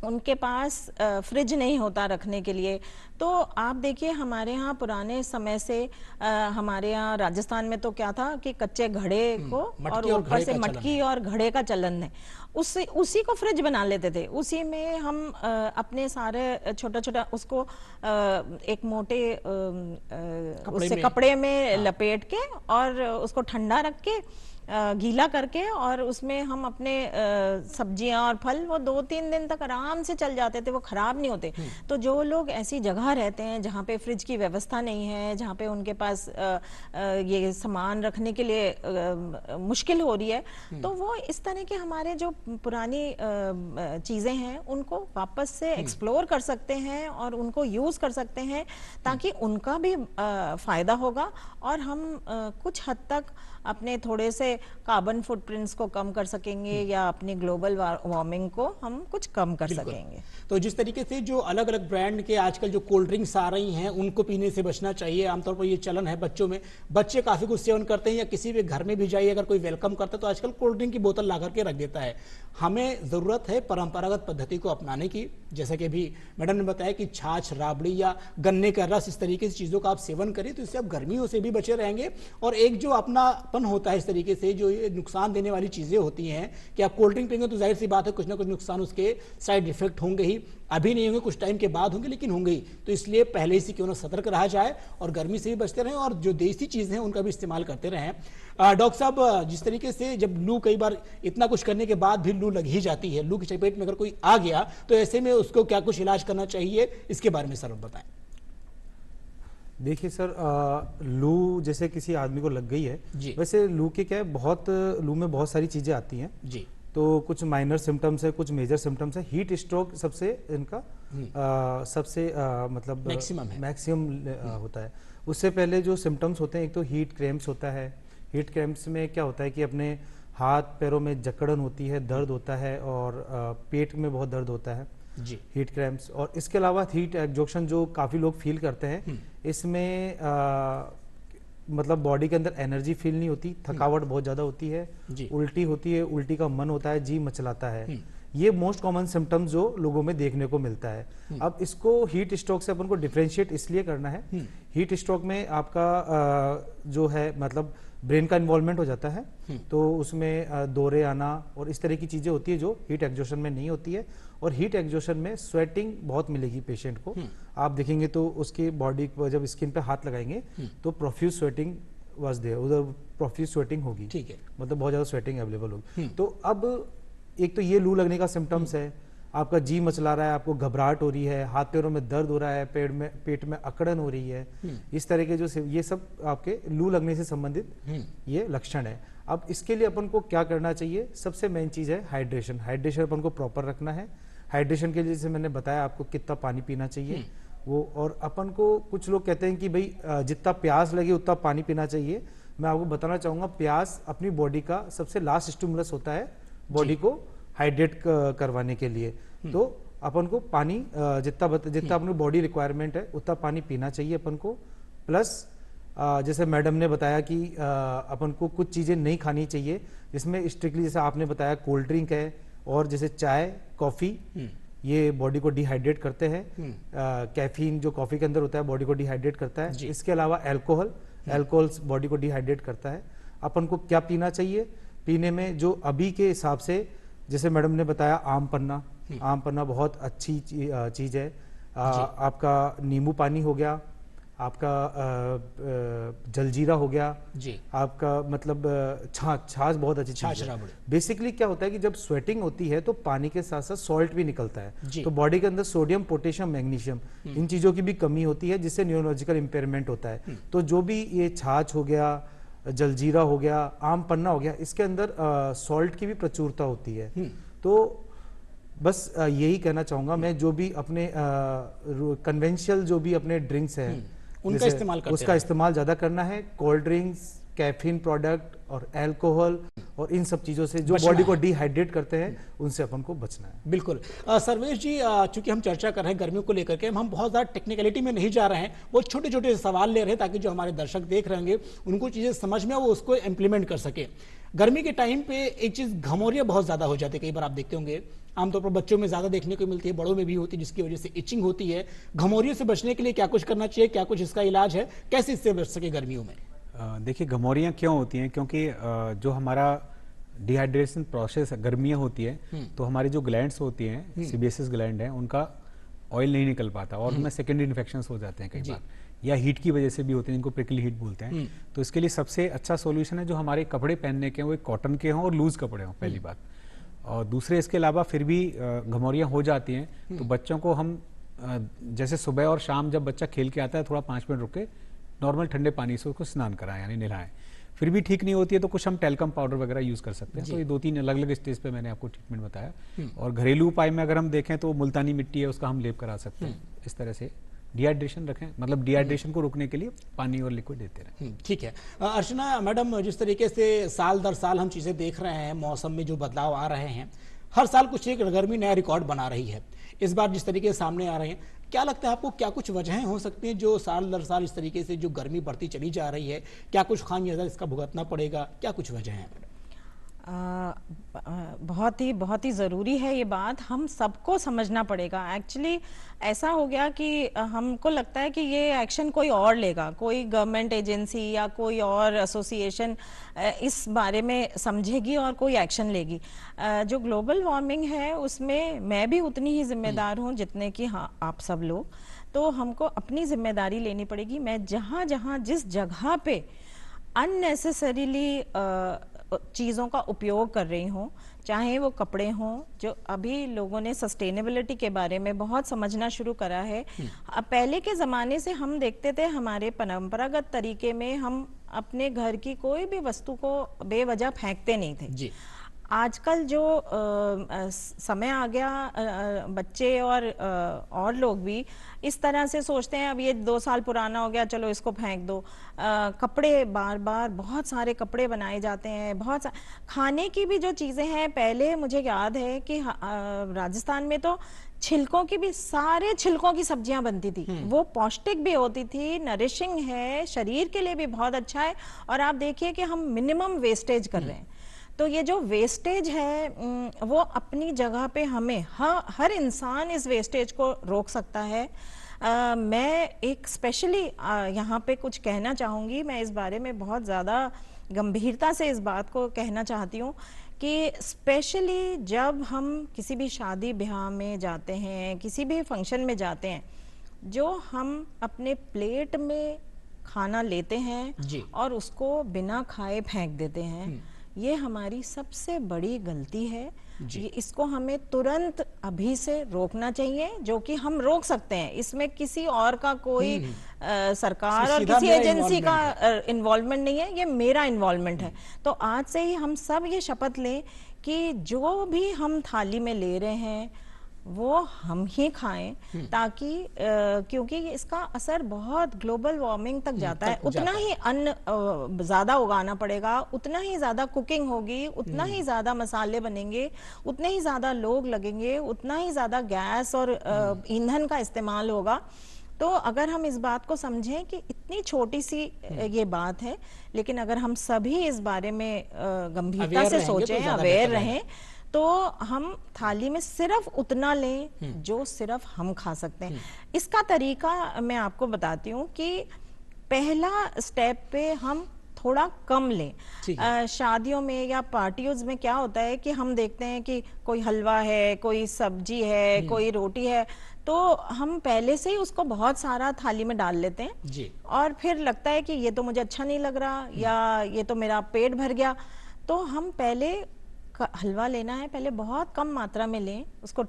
उनके पास फ्रिज नहीं होता रखने के लिए। तो आप देखिए हमारे यहाँ पुराने समय से हमारे यहाँ राजस्थान में तो क्या था कि कच्चे घड़े को और ऊपर से मटकी और घड़े का चलन है, उसी को फ्रिज बना लेते थे। उसी में हम अपने सारे छोटा छोटा उसको एक मोटे उससे कपड़े में लपेट के और उसको ठंडा रख के गीला करके और उसमें हम अपने सब्जियां और फल वो 2-3 दिन तक आराम से चल जाते थे, वो खराब नहीं होते। तो जो लोग ऐसी जगह रहते हैं जहाँ पे फ्रिज की व्यवस्था नहीं है, जहाँ पे उनके पास ये सामान रखने के लिए मुश्किल हो रही है, तो वो इस तरह के हमारे जो पुरानी चीजें हैं उनको वापस से एक्सप्लोर कर सकते हैं और उनको यूज कर सकते हैं, ताकि उनका भी फायदा होगा और हम कुछ हद तक अपने थोड़े से कार्बन फुटप्रिंट्स को कम कर सकेंगे या अपनी ग्लोबल वार्मिंग को हम कुछ कम कर सकेंगे। तो जिस तरीके से जो अलग अलग ब्रांड के आजकल जो कोल्ड ड्रिंक्स आ रही हैं उनको पीने से बचना चाहिए। आमतौर पर ये चलन है बच्चों में, बच्चे काफी कुछ सेवन करते हैं, या किसी भी घर में भी जाइए अगर कोई वेलकम करता है तो आजकल कोल्ड ड्रिंक की बोतल ला करके रख देता है। हमें जरूरत है परंपरागत पद्धति को अपनाने की, जैसा कि अभी मैडम ने बताया कि छाछ, राबड़ी या गन्ने का रस, इस तरीके से चीजों का आप सेवन करें तो इससे आप गर्मियों से भी बचे रहेंगे। और एक जो अपनापन होता है इस तरीके से, जो ये नुकसान देने वाली चीजें होती हैं कि आप कोल्ड ड्रिंक पिएंगे तो जाहिर सी बात है कुछ ना कुछ नुकसान उसके साइड इफेक्ट होंगे ही, अभी नहीं होंगे, कुछ टाइम के बाद होंगे, लेकिन होंगे ही। तो इसलिए पहले से क्यों ना सतर्क रहा जाए और गर्मी से भी बचते रहें और जो देसी चीजें हैं उनका भी इस्तेमाल करते रहें। डॉक्टर साहब, जिस तरीके से जब लू, कई बार इतना कुछ करने के बाद भी लू लग ही जाती है, लू की चपेट में अगर कोई आ गया तो ऐसे में उसको क्या कुछ इलाज करना चाहिए, इसके बारे में सर बताएं। देखिए सर, लू जैसे किसी आदमी को लग गई है, वैसे लू के क्या है, लू में बहुत सारी चीजें आती हैं जी। तो कुछ माइनर सिम्टम्स है, कुछ मेजर सिम्टम्स है। हीट स्ट्रोक सबसे इनका सबसे मतलब मैक्सिमम होता है। उससे पहले जो सिम्टम्स होते हैं, एक तो हीट क्रैम्प्स होता है। हीट क्रैम्प्स में क्या होता है कि अपने हाथ पैरों में जकड़न होती है, दर्द होता है और पेट में बहुत दर्द होता है जी, हीट क्रैम्प्स। और इसके अलावा हीट एग्जॉशन जो काफी लोग फील करते हैं, इसमें मतलब बॉडी के अंदर एनर्जी फील नहीं होती, थकावट बहुत ज्यादा होती है, उल्टी होती है, उल्टी का मन होता है, जी मचलाता है। ये मोस्ट कॉमन सिम्टम्स जो लोगों में देखने को मिलता है। अब इसको हीट स्ट्रोक से अपन को डिफरेंशिएट इसलिए करना है, हीट स्ट्रोक में आपका जो है मतलब ब्रेन का इन्वॉल्वमेंट हो जाता है, तो उसमें दौरे आना और इस तरह की चीजें होती है जो हीट एग्जॉशन में नहीं होती है। और हीट एग्जॉशन में स्वेटिंग बहुत मिलेगी पेशेंट को। आप देखेंगे तो उसकी बॉडी पर जब स्किन पे हाथ लगाएंगे तो प्रोफ्यूज स्वेटिंग वाज देयर, उधर प्रोफ्यूज स्वेटिंग होगी, ठीक है, मतलब बहुत ज्यादा स्वेटिंग अवेलेबल होगी। तो अब एक तो ये लू लगने का सिम्टम्स है, आपका जी मचला रहा है, आपको घबराहट हो रही है, हाथ पैरों में दर्द हो रहा है, पेट में अकड़न हो रही है, इस तरह के जो ये सब आपके लू लगने से संबंधित ये लक्षण है। अब इसके लिए अपन को क्या करना चाहिए? सबसे मेन चीज है हाइड्रेशन। हाइड्रेशन अपन को प्रॉपर रखना है। हाइड्रेशन के लिए जैसे मैंने बताया आपको कितना पानी पीना चाहिए वो, और अपन को कुछ लोग कहते हैं कि भाई जितना प्यास लगे उतना पानी पीना चाहिए। मैं आपको बताना चाहूंगा, प्यास अपनी बॉडी का सबसे लास्ट स्टिमुलस होता है बॉडी को हाइड्रेट करवाने के लिए। तो अपन को पानी जितना अपनी बॉडी रिक्वायरमेंट है उतना पानी पीना चाहिए अपन को। प्लस जैसे मैडम ने बताया कि अपन को कुछ चीजें नहीं खानी चाहिए, जिसमें स्ट्रिक्टली जैसे आपने बताया कोल्ड ड्रिंक है और जैसे चाय, कॉफी, ये बॉडी को डिहाइड्रेट करते हैं। कैफीन जो कॉफी के अंदर होता है बॉडी को डिहाइड्रेट करता है। इसके अलावा अल्कोहल बॉडी को डिहाइड्रेट करता है। अपन को क्या पीना चाहिए? पीने में जो अभी के हिसाब से, जैसे मैडम ने बताया आम पन्ना बहुत अच्छी चीज है। आपका नींबू पानी हो गया, आपका जलजीरा हो गया जी, आपका मतलब छाछ बहुत अच्छी चीज है। बेसिकली क्या होता है कि जब स्वेटिंग होती है तो पानी के साथ साथ सॉल्ट भी निकलता है, तो बॉडी के अंदर सोडियम, पोटेशियम, मैग्नीशियम इन चीजों की भी कमी होती है, जिससे न्यूरोलॉजिकल इंपेयरमेंट होता है। तो जो भी ये छाछ हो गया, जलजीरा हो गया, आम पन्ना हो गया, इसके अंदर सॉल्ट की भी प्रचुरता होती है। तो बस यही कहना चाहूंगा मैं, जो भी अपने कन्वेंशनल जो भी अपने ड्रिंक्स हैं उनका इस्तेमाल ज्यादा करना है। कोल्ड ड्रिंक्स, कैफीन प्रोडक्ट और अल्कोहल और इन सब चीजों से जो बॉडी को डिहाइड्रेट करते हैं उनसे अपन को बचना है। बिल्कुल। सर्वेश जी, चूंकि हम चर्चा कर रहे हैं गर्मियों को लेकर के, हम बहुत ज्यादा टेक्निकलिटी में नहीं जा रहे हैं, वो छोटे छोटे सवाल ले रहे हैं ताकि जो हमारे दर्शक देख रहे होंगे उनको चीजें समझ में, वो उसको इम्प्लीमेंट कर सके। गर्मी के टाइम पे एक चीज घमौरियां बहुत ज्यादा हो जाती है, कई बार आप देखते होंगे, आमतौर पर बच्चों में ज्यादा देखने को मिलती है, बड़ों में भी होती है, जिसकी वजह से इचिंग होती है। घमौरियों से बचने के लिए क्या कुछ करना चाहिए, क्या कुछ इसका इलाज है, कैसे इससे बच सके गर्मियों में? देखिए, घमौरियां क्यों होती हैं? क्योंकि जो हमारा डिहाइड्रेशन प्रोसेस गर्मियां होती है तो हमारी जो ग्लैंड्स होती हैं, सीबेसियस ग्लैंड है, उनका ऑयल नहीं निकल पाता और उनमें सेकेंडरी इन्फेक्शंस हो जाते हैं कई बार। या हीट की वजह से भी होते हैं, जिनको प्रिकली हीट बोलते हैं। तो इसके लिए सबसे अच्छा सॉल्यूशन है जो हमारे कपड़े पहनने के हैं वो एक कॉटन के हों और लूज कपड़े हों, पहली बात। और दूसरे इसके अलावा फिर भी घमौरियाँ हो जाती हैं तो बच्चों को हम जैसे सुबह और शाम जब बच्चा खेल के आता है थोड़ा 5 मिनट रुक के नॉर्मल ठंडे पानी से उसको स्नान कराएं, यानी नहलाएं। फिर भी ठीक नहीं होती है तो कुछ हम टेल्कम पाउडर वगैरह यूज़ कर सकते हैं। तो ये 2-3 अलग अलग स्टेज पे मैंने आपको ट्रीटमेंट बताया। और घरेलू उपाय में अगर हम देखें तो मुल्तानी मिट्टी है, उसका हम लेप करा सकते हैं। इस तरह से डिहाइड्रेशन रखें, मतलब डिहाइड्रेशन को रोकने के लिए पानी और लिक्विड देते रहें। ठीक है। अर्चना मैडम, जिस तरीके से साल दर साल हम चीज़ें देख रहे हैं, मौसम में जो बदलाव आ रहे हैं, हर साल कुछ एक गर्मी नया रिकॉर्ड बना रही है। इस बार जिस तरीके से सामने आ रहे हैं, क्या लगता है आपको, क्या कुछ वजहें हो सकती हैं जो साल दर साल इस तरीके से जो गर्मी बढ़ती चली जा रही है? क्या कुछ खामियाजा इसका भुगतना पड़ेगा? क्या कुछ वजह है? बहुत ही ज़रूरी है ये बात, हम सबको समझना पड़ेगा। एक्चुअली ऐसा हो गया कि हमको लगता है कि ये एक्शन कोई और लेगा, कोई गवर्नमेंट एजेंसी या कोई और एसोसिएशन इस बारे में समझेगी और कोई एक्शन लेगी। जो ग्लोबल वार्मिंग है उसमें मैं भी उतनी ही जिम्मेदार हूँ जितने कि हाँ आप सब लोग। तो हमको अपनी जिम्मेदारी लेनी पड़ेगी। मैं जहाँ जहाँ जिस जगह पे अननेसेसरीली चीज़ों का उपयोग कर रही हूँ, चाहे वो कपड़े हों, जो अभी लोगों ने सस्टेनेबिलिटी के बारे में बहुत समझना शुरू करा है। अब पहले के ज़माने से हम देखते थे, हमारे परंपरागत तरीके में हम अपने घर की कोई भी वस्तु को बेवजह फेंकते नहीं थे जी। आजकल जो समय आ गया, बच्चे और लोग भी इस तरह से सोचते हैं, अब ये 2 साल पुराना हो गया, चलो इसको फेंक दो। कपड़े बार बार बहुत सारे कपड़े बनाए जाते हैं, खाने की भी जो चीज़ें हैं, पहले मुझे याद है कि राजस्थान में तो छिलकों की भी, सारे छिलकों की सब्जियां बनती थी। वो पौष्टिक भी होती थी, नरिशिंग है, शरीर के लिए भी बहुत अच्छा है। और आप देखिए कि हम मिनिमम वेस्टेज कर रहे हैं। तो ये जो वेस्टेज है वो अपनी जगह पे हमें हर इंसान इस वेस्टेज को रोक सकता है। मैं एक स्पेशली यहाँ पे कुछ कहना चाहूँगी। मैं इस बारे में बहुत ज़्यादा गंभीरता से इस बात को कहना चाहती हूँ कि स्पेशली जब हम किसी भी शादी ब्याह में जाते हैं, किसी भी फंक्शन में जाते हैं, जो हम अपने प्लेट में खाना लेते हैं जी। और उसको बिना खाए फेंक देते हैं, ये हमारी सबसे बड़ी गलती है। ये इसको हमें तुरंत अभी से रोकना चाहिए, जो कि हम रोक सकते हैं। इसमें किसी और का कोई सरकार और किसी एजेंसी का इन्वॉल्वमेंट नहीं है, ये मेरा इन्वॉल्वमेंट है। तो आज से ही हम सब ये शपथ लें कि जो भी हम थाली में ले रहे हैं वो हम ही खाएं, ताकि क्योंकि इसका असर बहुत ग्लोबल वार्मिंग तक जाता है। उतना ही अन्न ज़्यादा उगाना पड़ेगा, उतना ही ज़्यादा कुकिंग होगी, उतना ही ज़्यादा मसाले बनेंगे, उतने ही ज़्यादा लोग लगेंगे, उतना ही ज़्यादा गैस और ईंधन का इस्तेमाल होगा। तो अगर हम इस बात को समझें कि इतनी छोटी सी ये बात है, लेकिन अगर हम सभी इस बारे में गंभीरता से सोचें, अवेयर रहें, तो हम थाली में सिर्फ उतना लें जो सिर्फ हम खा सकते हैं। इसका तरीका मैं आपको बताती हूँ कि पहला स्टेप पे हम थोड़ा कम लें। शादियों में या पार्टियों में क्या होता है कि हम देखते हैं कि कोई हलवा है, कोई सब्जी है, कोई रोटी है, तो हम पहले से ही उसको बहुत सारा थाली में डाल लेते हैं जी। और फिर लगता है कि ये तो मुझे अच्छा नहीं लग रहा, या ये तो मेरा पेट भर गया। तो हम पहले हलवा लेना है, पहले बहुत कम मात्रा में लें, उसको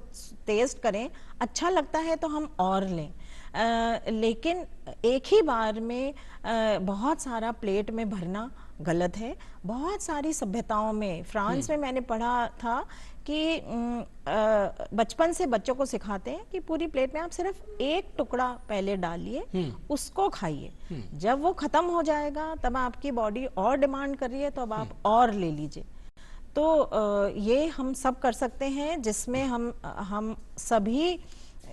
टेस्ट करें, अच्छा लगता है तो हम और लें। लेकिन एक ही बार में बहुत सारा प्लेट में भरना गलत है। बहुत सारी सभ्यताओं में, फ्रांस में मैंने पढ़ा था कि बचपन से बच्चों को सिखाते हैं कि पूरी प्लेट में आप सिर्फ एक टुकड़ा पहले डालिए, उसको खाइए। जब वो खत्म हो जाएगा तब आपकी बॉडी और डिमांड कर रही है तो अब आप और ले लीजिए। तो ये हम सब कर सकते हैं, जिसमें हम सभी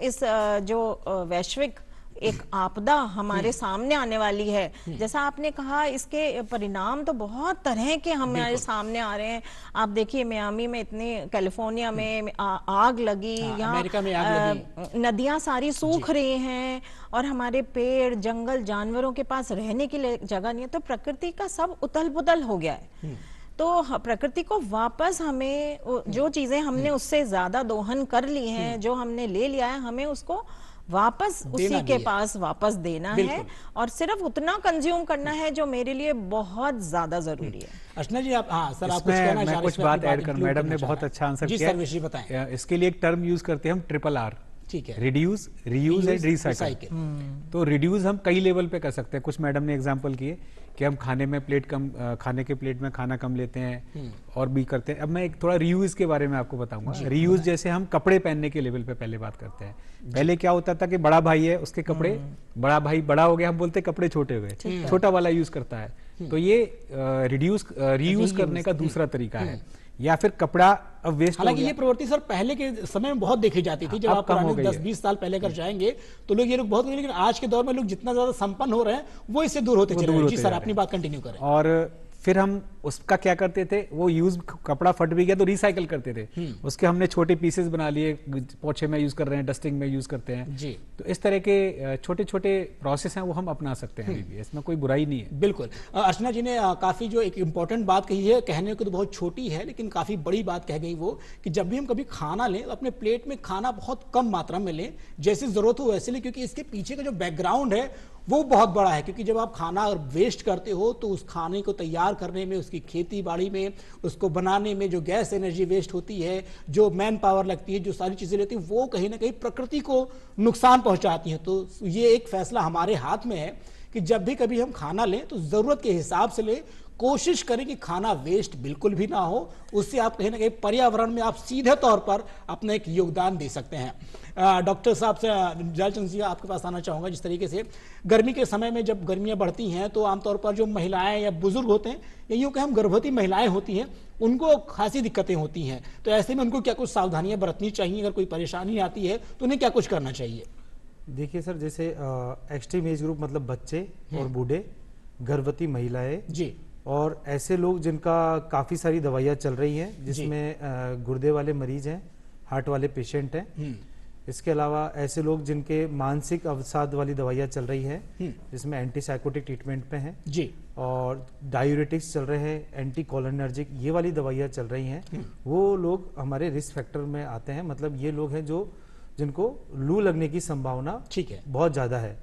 इस जो वैश्विक एक आपदा हमारे सामने आने वाली है, जैसा आपने कहा, इसके परिणाम तो बहुत तरह के हमारे सामने आ रहे हैं। आप देखिए मियामी में इतने, कैलिफोर्निया में आग लगी, यहाँ अमेरिका में आग लगी, नदियाँ सारी सूख रही हैं और हमारे पेड़ जंगल जानवरों के पास रहने के लिए जगह नहीं है। तो प्रकृति का सब उथल पुथल हो गया है। तो प्रकृति को वापस हमें, जो चीजें हमने उससे ज्यादा दोहन कर ली हैं, जो हमने ले लिया है, हमें उसको वापस उसी देना के भी है। पास वापस देना है बिल्कुल। और सिर्फ उतना कंज्यूम करना है जो मेरे लिए बहुत ज्यादा जरूरी है। अर्चना जी, आप, हाँ सर, आप कुछ इसमें कहना चाह मैं रहे हैं, कुछ इसमें बात अपनी ऐड कर, include मैडम करना ने चाह बहुत रहे हैं। अच्छा आंसर जी किया है। सर्वेश जी बताएं। इसके लिए एक टर्म यूज करते हैं हम, ट्रिपल R। ठीक है। Reduce, reuse and recycle. Recycle. तो रिड्यूस हम कई लेवल पे कर सकते हैं। कुछ मैडम ने एग्जांपल किए कि हम खाने में प्लेट कम, खाने के प्लेट में खाना कम लेते हैं और भी करते हैं। अब मैं एक थोड़ा रीयूज के बारे में आपको बताऊंगा। रीयूज जैसे हम कपड़े पहनने के लेवल पे पहले बात करते हैं। पहले क्या होता था कि बड़ा भाई है, उसके कपड़े, बड़ा भाई बड़ा हो गया, हम बोलते कपड़े छोटे हो गए, छोटा वाला यूज करता है। तो ये रीयूज करने का दूसरा तरीका है। या फिर कपड़ा अब वेस्ट हो हालांकि गया, ये प्रवृत्ति सर पहले के समय में बहुत देखी जाती थी। जब अब आप कम हो पुराने गई है। 10-20 साल पहले अगर जाएंगे तो लोग, ये लोग बहुत, लेकिन आज के दौर में लोग जितना ज्यादा संपन्न हो रहे हैं वो इससे दूर होते वो चले दूर रहे हैं। जी होते सर, जा अपनी रहे बात कंटिन्यू करें। और फिर हम उसका क्या करते थे, वो यूज कपड़ा फट भी गया तो रिसाइकल करते थे। उसके हमने छोटे पीसेस बना लिए, पोछे में यूज कर रहे हैं, डस्टिंग में यूज करते हैं जी। तो इस तरह के छोटे छोटे प्रोसेस हैं वो हम अपना सकते हैं अभी भी, इसमें कोई बुराई नहीं है। बिल्कुल। अर्चना जी ने काफी जो एक इंपॉर्टेंट बात कही है, कहने को तो बहुत छोटी है लेकिन काफी बड़ी बात कह गई वो, कि जब भी हम कभी खाना लें तो अपने प्लेट में खाना बहुत कम मात्रा में लें, जैसी जरूरत हो वैसे लें, क्योंकि इसके पीछे का जो बैकग्राउंड है वो बहुत बड़ा है। क्योंकि जब आप खाना वेस्ट करते हो तो उस खाने को तैयार करने में, उसकी खेती बाड़ी में, उसको बनाने में जो गैस एनर्जी वेस्ट होती है, जो मैन पावर लगती है, जो सारी चीजें रहती है, वो कहीं ना कहीं प्रकृति को नुकसान पहुंचाती हैं। तो ये एक फैसला हमारे हाथ में है कि जब भी कभी हम खाना लें तो जरूरत के हिसाब से लें, कोशिश करें कि खाना वेस्ट बिल्कुल भी ना हो। उससे आप कहीं ना कहीं पर्यावरण में आप सीधे तौर पर अपना एक योगदान दे सकते हैं। डॉक्टर साहब से, जालचंद जी आपके पास आना चाहूंगा। जिस तरीके से गर्मी के समय में जब गर्मियां बढ़ती हैं तो आमतौर पर जो महिलाएं या बुजुर्ग होते हैं, या यूं कि हम गर्भवती महिलाएं होती हैं, उनको खासी दिक्कतें होती हैं। तो ऐसे में उनको क्या कुछ सावधानियां बरतनी चाहिए? अगर कोई परेशानी आती है तो उन्हें क्या कुछ करना चाहिए? देखिए सर, जैसे एक्सट्रीम एज ग्रुप मतलब बच्चे और बूढ़े, गर्भवती महिलाएं जी। और ऐसे लोग जिनका काफ़ी सारी दवाइयाँ चल रही हैं, जिसमें गुर्दे वाले मरीज हैं, हार्ट वाले पेशेंट हैं। इसके अलावा ऐसे लोग जिनके मानसिक अवसाद वाली दवाइयाँ चल रही हैं, जिसमें एंटीसाइकोटिक ट्रीटमेंट पे हैं जी। और डायूरेटिक्स चल रहे हैं, एंटी कोलिनर्जिक ये वाली दवाइयाँ चल रही हैं, वो लोग हमारे रिस्क फैक्टर में आते हैं। मतलब ये लोग हैं जो जिनको लू लगने की संभावना ठीक है। बहुत ज़्यादा है।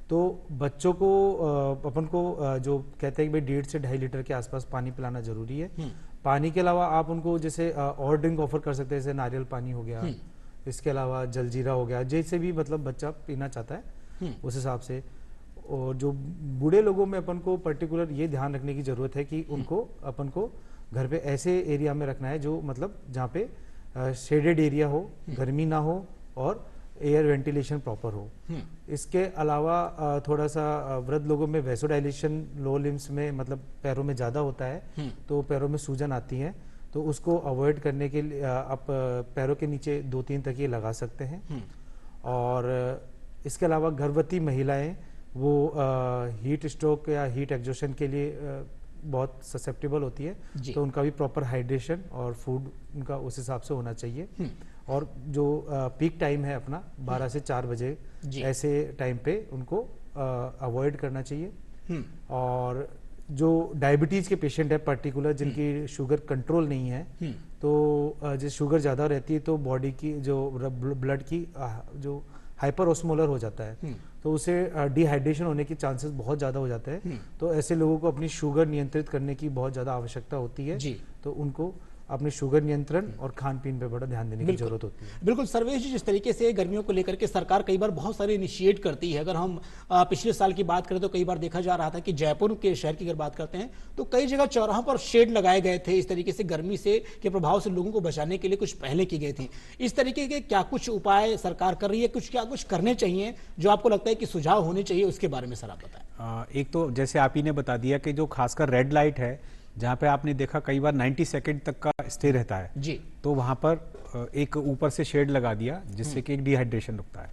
तो बच्चों को अपन को जो कहते हैं कि भाई 1.5 से 2.5 लीटर के आसपास पानी पिलाना जरूरी है। पानी के अलावा आप उनको जैसे और ड्रिंक ऑफर कर सकते हैं, जैसे नारियल पानी हो गया, इसके अलावा जलजीरा हो गया, जैसे भी मतलब बच्चा पीना चाहता है उस हिसाब से। और जो बूढ़े लोगों में अपन को पर्टिकुलर ये ध्यान रखने की जरूरत है कि उनको अपन को घर पे ऐसे एरिया में रखना है जो मतलब जहाँ पे शेडेड एरिया हो, गर्मी ना हो और एयर वेंटिलेशन प्रॉपर हो। इसके अलावा थोड़ा सा वृद्ध लोगों में वैसोडाइलेशन लो लिम्स में मतलब पैरों में ज़्यादा होता है, तो पैरों में सूजन आती है, तो उसको अवॉइड करने के लिए आप पैरों के नीचे 2-3 तकिए लगा सकते हैं। और इसके अलावा गर्भवती महिलाएं वो हीट स्ट्रोक या हीट एग्जॉशन के लिए बहुत ससेप्टेबल होती है, तो उनका भी प्रॉपर हाइड्रेशन और फूड उनका उस हिसाब से होना चाहिए। और जो पीक टाइम है अपना 12 से 4 बजे, ऐसे टाइम पे उनको अवॉइड करना चाहिए। और जो डायबिटीज के पेशेंट है पर्टिकुलर, जिनकी शुगर कंट्रोल नहीं है, तो जिस शुगर ज़्यादा रहती है तो बॉडी की जो ब्लड की जो हाइपर ऑस्मोलर हो जाता है, तो उसे डिहाइड्रेशन होने के चांसेस बहुत ज़्यादा हो जाते हैं। तो ऐसे लोगों को अपनी शुगर नियंत्रित करने की बहुत ज़्यादा आवश्यकता होती है। तो उनको अपने शुगर नियंत्रण और खान पीन पे बड़ा ध्यान देने की जरूरत होती है। बिल्कुल सर्वेश जी, जिस तरीके से गर्मियों को लेकर के सरकार कई बार बहुत सारे इनिशिएट करती है। अगर हम पिछले साल की बात करें तो कई बार देखा जा रहा था कि जयपुर के शहर की अगर बात करते हैं तो कई जगह चौराहों पर शेड लगाए गए थे, इस तरीके से गर्मी से के प्रभाव से लोगों को बचाने के लिए कुछ पहले की गई थी। इस तरीके के क्या कुछ उपाय सरकार कर रही है, क्या कुछ करने चाहिए जो आपको लगता है कि सुझाव होने चाहिए, उसके बारे में सर आप बताएं। एक तो जैसे आप ही ने बता दिया कि जो खासकर रेड लाइट है, जहाँ पे आपने देखा कई बार 90 सेकंड तक का स्टे रहता है जी, तो वहाँ पर एक ऊपर से शेड लगा दिया जिससे कि एक डिहाइड्रेशन रुकता है।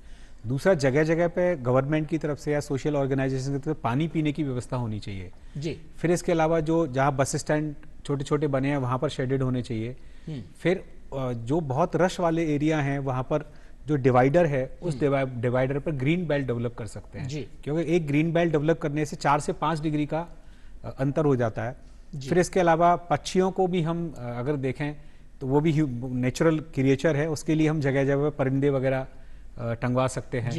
दूसरा, जगह जगह पे गवर्नमेंट की तरफ से या सोशल ऑर्गेनाइजेशन की तरफ से पानी पीने की व्यवस्था होनी चाहिए जी। फिर इसके अलावा जो जहाँ बस स्टैंड छोटे छोटे बने हैं वहाँ पर शेडेड होने चाहिए। फिर जो बहुत रश वाले एरिया हैं वहाँ पर जो डिवाइडर है उस डिवाइडर पर ग्रीन बेल्ट डेवलप कर सकते हैं, क्योंकि एक ग्रीन बेल्ट डेवलप करने से 4 से 5 डिग्री का अंतर हो जाता है। फिर इसके अलावा पक्षियों को भी हम अगर देखें तो वो भी नेचुरल क्रिएचर है, उसके लिए हम जगह जगह परिंदे वगैरह टंगवा सकते हैं।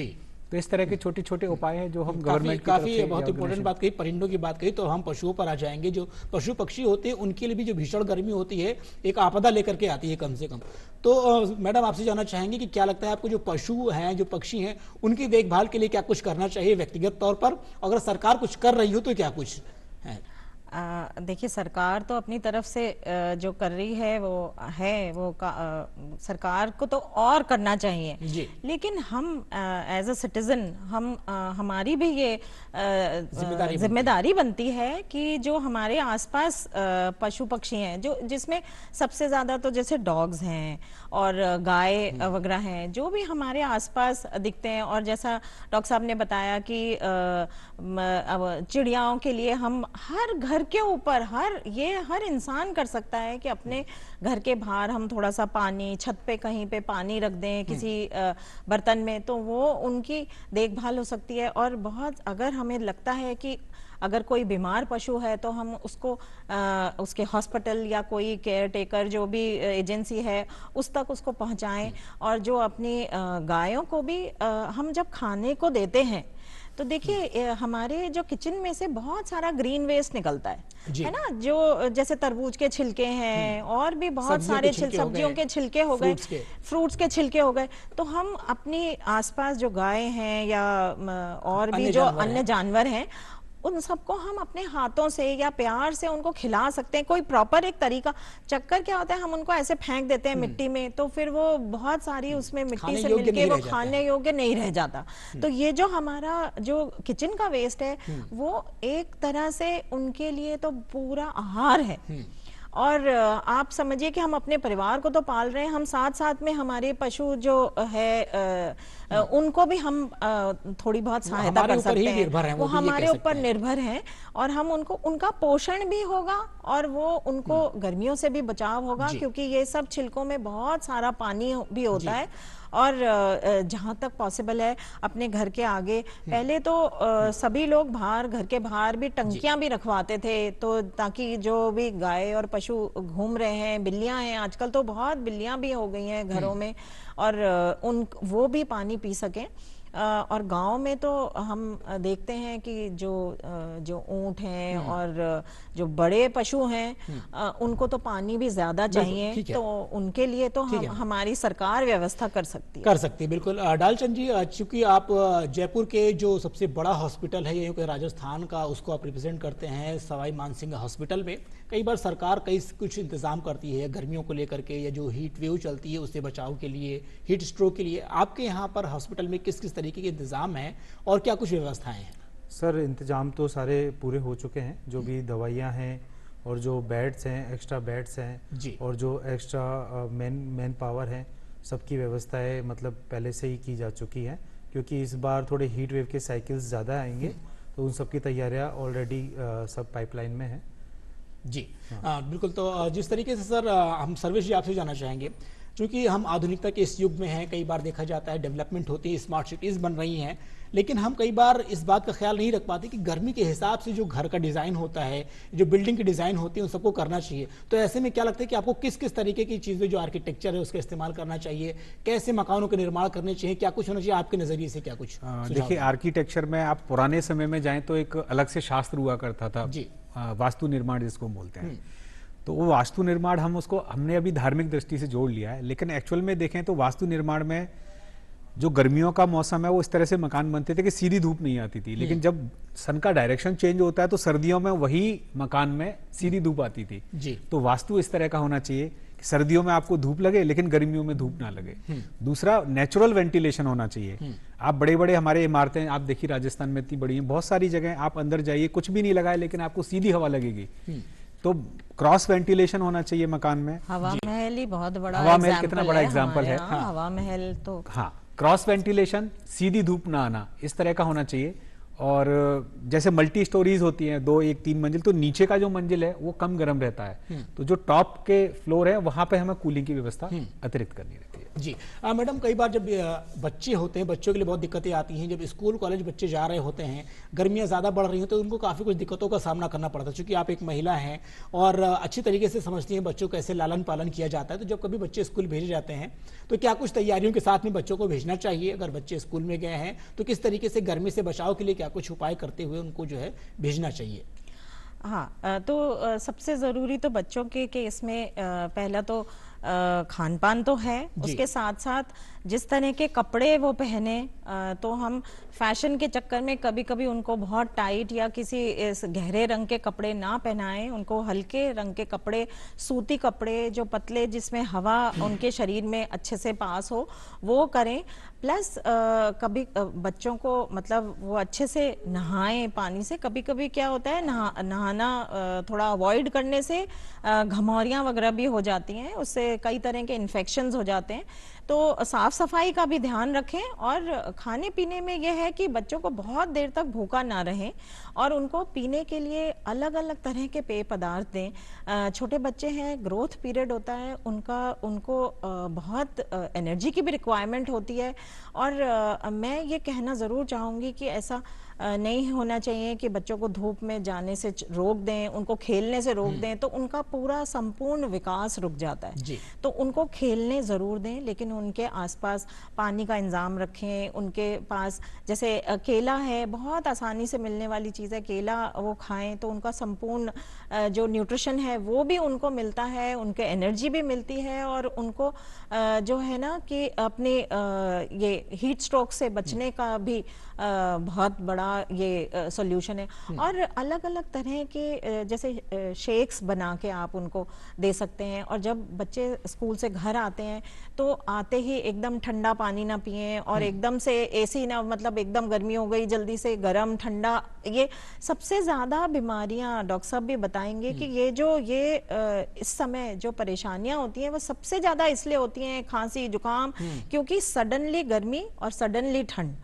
तो इस तरह के छोटे छोटे उपाय हैं जो हम गवर्नमेंट की तरफ काफी से बहुत इंपॉर्टेंट बात कही, परिंदों की बात कही, तो हम पशुओं पर आ जाएंगे। जो पशु पक्षी होते हैं उनके लिए भी जो भीषण गर्मी होती है एक आपदा लेकर के आती है कम से कम। तो मैडम आपसे जानना चाहेंगे कि क्या लगता है आपको, जो पशु हैं जो पक्षी हैं उनकी देखभाल के लिए क्या कुछ करना चाहिए व्यक्तिगत तौर पर, अगर सरकार कुछ कर रही हो तो क्या कुछ है? देखिए, सरकार तो अपनी तरफ से जो कर रही है वो सरकार को तो और करना चाहिए जी। लेकिन हम एज अ सिटीजन हमारी भी ये जिम्मेदारी बनती है कि जो हमारे आसपास पशु पक्षी हैं, जो जिसमें सबसे ज्यादा तो जैसे डॉग्स हैं और गाय वगैरह हैं, जो भी हमारे आसपास दिखते हैं। और जैसा डॉक्टर साहब ने बताया कि चिड़ियाओं के लिए हम हर घर के ऊपर हर इंसान कर सकता है कि अपने घर के बाहर हम थोड़ा सा पानी, छत पे कहीं पे पानी रख दें किसी बर्तन में, तो वो उनकी देखभाल हो सकती है। और बहुत अगर हमें लगता है कि अगर कोई बीमार पशु है तो हम उसको उसके हॉस्पिटल या कोई केयर टेकर जो भी एजेंसी है उस तक उसको पहुंचाएं। और जो अपनी गायों को भी हम जब खाने को देते हैं तो देखिए हमारे जो किचन में से बहुत सारा ग्रीन वेस्ट निकलता है ना, जो जैसे तरबूज के छिलके हैं और भी बहुत सारे सब्जियों के छिलके हो गए, फ्रूट्स के छिलके हो गए। तो हम अपनी आसपास जो गाय हैं या और भी जो अन्य जानवर हैं उन सबको हम अपने हाथों से या प्यार से उनको खिला सकते हैं। कोई प्रॉपर एक तरीका, चक्कर क्या होता है हम उनको ऐसे फेंक देते हैं मिट्टी में, तो फिर वो बहुत सारी उसमें मिट्टी से मिलके वो खाने योग्य नहीं रह जाता। तो ये जो हमारा जो किचन का वेस्ट है वो एक तरह से उनके लिए तो पूरा आहार है। और आप समझिए कि हम अपने परिवार को तो पाल रहे हैं, हम साथ साथ में हमारे पशु जो है उनको भी हम थोड़ी बहुत सहायता कर सकते हैं। वो हमारे ऊपर निर्भर हैं और हम उनको, उनका पोषण भी होगा और वो उनको गर्मियों से भी बचाव होगा, क्योंकि ये सब छिलकों में बहुत सारा पानी भी होता है। और जहाँ तक पॉसिबल है अपने घर के आगे, पहले तो सभी लोग बाहर, घर के बाहर भी टंकियां भी रखवाते थे, तो ताकि जो भी गाय और पशु घूम रहे हैं, बिल्लियां हैं, आजकल तो बहुत बिल्लियां भी हो गई हैं घरों में, और वो भी पानी पी सकें। और गांव में तो हम देखते हैं कि जो ऊंट हैं और जो बड़े पशु हैं उनको तो पानी भी ज्यादा चाहिए, तो उनके लिए तो हमारी सरकार व्यवस्था कर सकती है। बिल्कुल। डालचंद जी, चूंकि आप जयपुर के जो सबसे बड़ा हॉस्पिटल है ये राजस्थान का, उसको आप रिप्रेजेंट करते हैं, सवाई मानसिंह हॉस्पिटल में कई बार सरकार कुछ इंतजाम करती है गर्मियों को लेकर के, या जो हीट वेव चलती है उससे बचाव के लिए, हीट स्ट्रोक के लिए। आपके यहाँ पर हॉस्पिटल में किस किस तरीके के इंतजाम है और क्या कुछ व्यवस्थाएं हैं? सर, इंतजाम तो सारे पूरे हो चुके हैं, जो भी दवाइयाँ हैं और जो बेड्स हैं, एक्स्ट्रा बेड्स हैं और जो एक्स्ट्रा मैन पावर है, सबकी व्यवस्थाएं मतलब पहले से ही की जा चुकी है, क्योंकि इस बार थोड़े हीट वेव के साइकिल्स ज़्यादा आएंगे, तो उन सबकी तैयारियां ऑलरेडी सब पाइपलाइन में है। जी बिल्कुल। तो जिस तरीके से सर हम सर्वेश जी आपसे जानना चाहेंगे, क्योंकि हम आधुनिकता के इस युग में हैं, कई बार देखा जाता है डेवलपमेंट होती है, स्मार्ट सिटीज़ बन रही हैं, लेकिन हम कई बार इस बात का ख्याल नहीं रख पाते कि गर्मी के हिसाब से जो घर का डिज़ाइन होता है, जो बिल्डिंग की डिज़ाइन होती है, उन सबको करना चाहिए। तो ऐसे में क्या लगता है कि आपको किस किस तरीके की चीज़ें, जो आर्किटेक्चर है उसका इस्तेमाल करना चाहिए, कैसे मकानों के निर्माण करने चाहिए, क्या कुछ होना चाहिए आपके नज़रिए से, क्या कुछ? देखिए, आर्किटेक्चर में आप पुराने समय में जाएं तो एक अलग से शास्त्र हुआ करता था, वास्तु निर्माण जिसको बोलते हैं। तो वो वास्तु निर्माण हमने अभी धार्मिक दृष्टि से जोड़ लिया है, लेकिन एक्चुअल में देखें तो वास्तु निर्माण में जो गर्मियों का मौसम है वो इस तरह से मकान बनते थे कि सीधी धूप नहीं आती थी, लेकिन जब सन का डायरेक्शन चेंज होता है तो सर्दियों में वही मकान में सीधी धूप आती थी। तो वास्तु इस तरह का होना चाहिए कि सर्दियों में आपको धूप लगे लेकिन गर्मियों में धूप ना लगे। दूसरा, नेचुरल वेंटिलेशन होना चाहिए। आप बड़े बड़े हमारे इमारतें आप देखिए राजस्थान में इतनी बड़ी हैं, बहुत सारी जगह आप अंदर जाइए, कुछ भी नहीं लगाए लेकिन आपको सीधी हवा लगेगी। तो क्रॉस वेंटिलेशन होना चाहिए मकान में। हवा महल ही बहुत बड़ा, हवा महल कितना बड़ा एग्जाम्पल है। हवा महल तो क्रॉस वेंटिलेशन, सीधी धूप ना आना, इस तरह का होना चाहिए। और जैसे मल्टी स्टोरीज होती हैं, 2, 1, 3 मंजिल, तो नीचे का जो मंजिल है वो कम गर्म रहता है, तो जो टॉप के फ्लोर है वहां पे हमें कूलिंग की व्यवस्था अतिरिक्त करनी रहती है। जी मैडम, कई बार जब बच्चे होते हैं, बच्चों के लिए बहुत दिक्कतें आती हैं। जब स्कूल कॉलेज बच्चे जा रहे होते हैं, गर्मियां ज़्यादा बढ़ रही हैं, तो उनको काफ़ी कुछ दिक्कतों का सामना करना पड़ता है। चूंकि आप एक महिला हैं और अच्छी तरीके से समझती हैं बच्चों को कैसे लालन पालन किया जाता है, तो जब कभी बच्चे स्कूल भेजे जाते हैं तो क्या कुछ तैयारियों के साथ में बच्चों को भेजना चाहिए? अगर बच्चे स्कूल में गए हैं तो किस तरीके से गर्मी से बचाव के लिए क्या कुछ उपाय करते हुए उनको जो है भेजना चाहिए? हाँ, तो सबसे ज़रूरी तो बच्चों के केस में पहला तो खान पान तो है, उसके साथ साथ जिस तरह के कपड़े वो पहने, तो हम फैशन के चक्कर में कभी कभी उनको बहुत टाइट या किसी इस गहरे रंग के कपड़े ना पहनाएं, उनको हल्के रंग के कपड़े, सूती कपड़े जो पतले, जिसमें हवा उनके शरीर में अच्छे से पास हो, वो करें। प्लस कभी बच्चों को मतलब वो अच्छे से नहाएं पानी से। कभी कभी क्या होता है, नहाना थोड़ा अवॉइड करने से घमौरियाँ वगैरह भी हो जाती हैं, उससे कई तरह के इन्फेक्शंस हो जाते हैं। तो साफ सफाई का भी ध्यान रखें। और खाने पीने में यह है कि बच्चों को बहुत देर तक भूखा ना रहें और उनको पीने के लिए अलग अलग तरह के पेय पदार्थ दें। छोटे बच्चे हैं, ग्रोथ पीरियड होता है उनको बहुत एनर्जी की भी रिक्वायरमेंट होती है। और मैं ये कहना ज़रूर चाहूँगी कि ऐसा नहीं होना चाहिए कि बच्चों को धूप में जाने से रोक दें, उनको खेलने से रोक दें, तो उनका पूरा संपूर्ण विकास रुक जाता है। तो उनको खेलने ज़रूर दें, लेकिन उनके आसपास पानी का इंतज़ाम रखें। उनके पास जैसे केला है, बहुत आसानी से मिलने वाली चीज़ है, केला वो खाएं तो उनका संपूर्ण जो न्यूट्रिशन है वो भी उनको मिलता है, उनके एनर्जी भी मिलती है, और उनको जो है ना कि अपने ये हीट स्ट्रोक से बचने का भी बहुत बड़ा ये सॉल्यूशन है। और अलग अलग तरह के जैसे शेक्स बना के आप उनको दे सकते हैं। और जब बच्चे स्कूल से घर आते हैं तो आते ही एकदम ठंडा पानी ना पिएं और एकदम से एसी ना, मतलब एकदम गर्मी हो गई जल्दी से गर्म ठंडा, ये सबसे ज्यादा बीमारियां डॉक्टर साहब भी बताएंगे कि ये इस समय जो परेशानियां होती हैं वो सबसे ज्यादा इसलिए होती हैं, खांसी जुकाम, क्योंकि सडनली गर्मी और सडनली ठंड,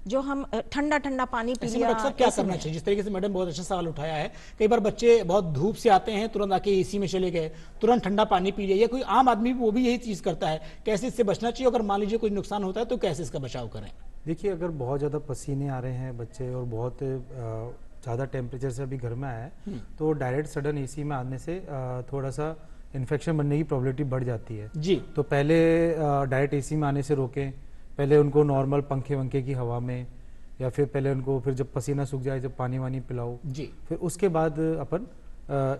जो हम ठंडा ठंडा पानी पी लिया। डॉक्टर साहब क्या करना चाहिए? जिस तरीके से मैडम बहुत अच्छा सवाल उठाया है, कई बार बच्चे बहुत धूप से आते हैं, तुरंत आके एसी में चले गए, तुरंत ठंडा पानी पी लिया, या कोई आम आदमी वो भी यही चीज करता है, कैसे इससे बचना चाहिए? अगर मान लीजिए कोई नुकसान होता है तो कैसे इसका बचाव करें? देखिए, अगर बहुत ज़्यादा पसीने आ रहे हैं बच्चे और बहुत ज़्यादा टेम्परेचर से अभी घर में आया है, तो डायरेक्ट सडन एसी में आने से थोड़ा सा इन्फेक्शन बनने की प्रोबेबिलिटी बढ़ जाती है जी। तो पहले डायरेक्ट एसी में आने से रोकें। पहले उनको नॉर्मल पंखे वंखे की हवा में, या फिर पहले उनको, फिर जब पसीना सूख जाए जब पानी वानी पिलाओ जी, फिर उसके बाद अपन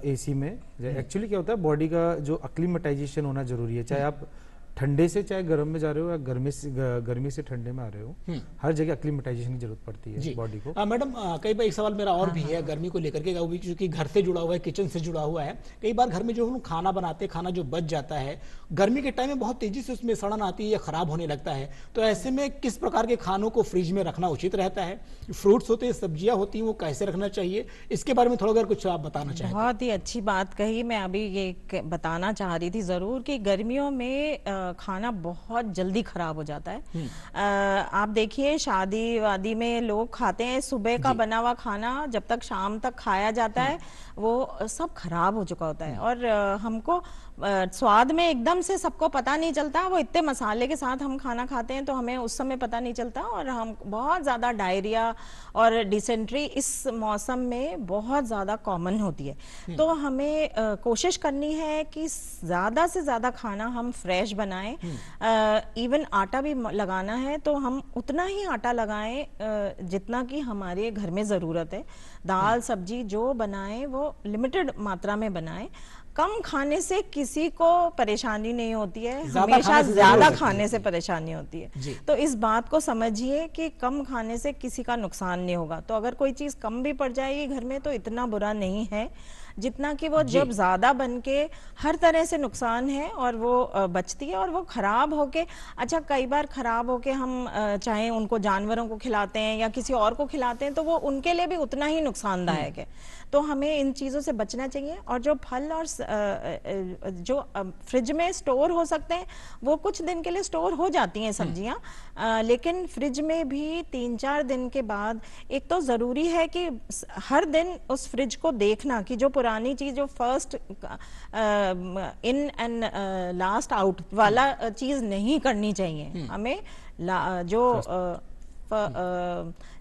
एसी में। एक्चुअली क्या होता है, बॉडी का जो अक्लीमेटाइजेशन होना जरूरी है, चाहे आप ठंडे से चाहे गर्म में जा रहे हो या गर्मी से ठंडे में आ रहे हो, हर जगह अक्लीमेटाइजेशन की जरूरत पड़ती है बॉडी को। मैडम, कई बार एक सवाल मेरा और भी है गर्मी को लेकर के, वो भी क्योंकि घर से जुड़ा हुआ है, किचन से जुड़ा हुआ है। कई बार घर में जो हम खाना बनाते हैं, खाना जो बच जाता है, गर्मी के टाइम में बहुत तेजी से उसमें सड़न आती है या खराब होने लगता है, तो ऐसे में किस प्रकार के खानों को फ्रिज में रखना उचित रहता है? फ्रूट्स होते हैं, सब्जियां होती हैं, वो कैसे रखना चाहिए? इसके बारे में थोड़ा अगर कुछ आप बताना चाहें। बहुत ही अच्छी बात कही। मैं अभी ये बताना चाह रही थी जरूर कि गर्मियों में खाना बहुत जल्दी खराब हो जाता है। आप देखिए, शादी वादी में लोग खाते हैं, सुबह का बना हुआ खाना जब तक शाम तक खाया जाता है वो सब खराब हो चुका होता है। और हमको स्वाद में एकदम से सबको पता नहीं चलता, वो इतने मसाले के साथ हम खाना खाते हैं तो हमें उस समय पता नहीं चलता, और हम बहुत ज़्यादा डायरिया और डिसेंट्री इस मौसम में बहुत ज़्यादा कॉमन होती है। तो हमें कोशिश करनी है कि ज़्यादा से ज़्यादा खाना हम फ्रेश बनाएं। इवन आटा भी लगाना है तो हम उतना ही आटा लगाएं जितना कि हमारे घर में ज़रूरत है। दाल सब्जी जो बनाएं वो लिमिटेड मात्रा में बनाएं। कम खाने से किसी को परेशानी नहीं होती है, हमेशा ज्यादा खाने से परेशानी होती है। तो इस बात को समझिए कि कम खाने से किसी का नुकसान नहीं होगा। तो अगर कोई चीज कम भी पड़ जाएगी घर में तो इतना बुरा नहीं है जितना कि वो जब ज्यादा बन के हर तरह से नुकसान है और वो बचती है और वो खराब होके, अच्छा कई बार खराब होके हम चाहे उनको जानवरों को खिलाते हैं या किसी और को खिलाते हैं तो वो उनके लिए भी उतना ही नुकसानदायक है। तो हमें इन चीज़ों से बचना चाहिए। और जो फल और जो फ्रिज में स्टोर हो सकते हैं वो कुछ दिन के लिए स्टोर हो जाती हैं सब्जियां, लेकिन फ्रिज में भी 3-4 दिन के बाद एक तो ज़रूरी है कि हर दिन उस फ्रिज को देखना कि जो पुराना पुरानी चीज जो first in and last out वाला चीज नहीं करनी चाहिए हमें। जो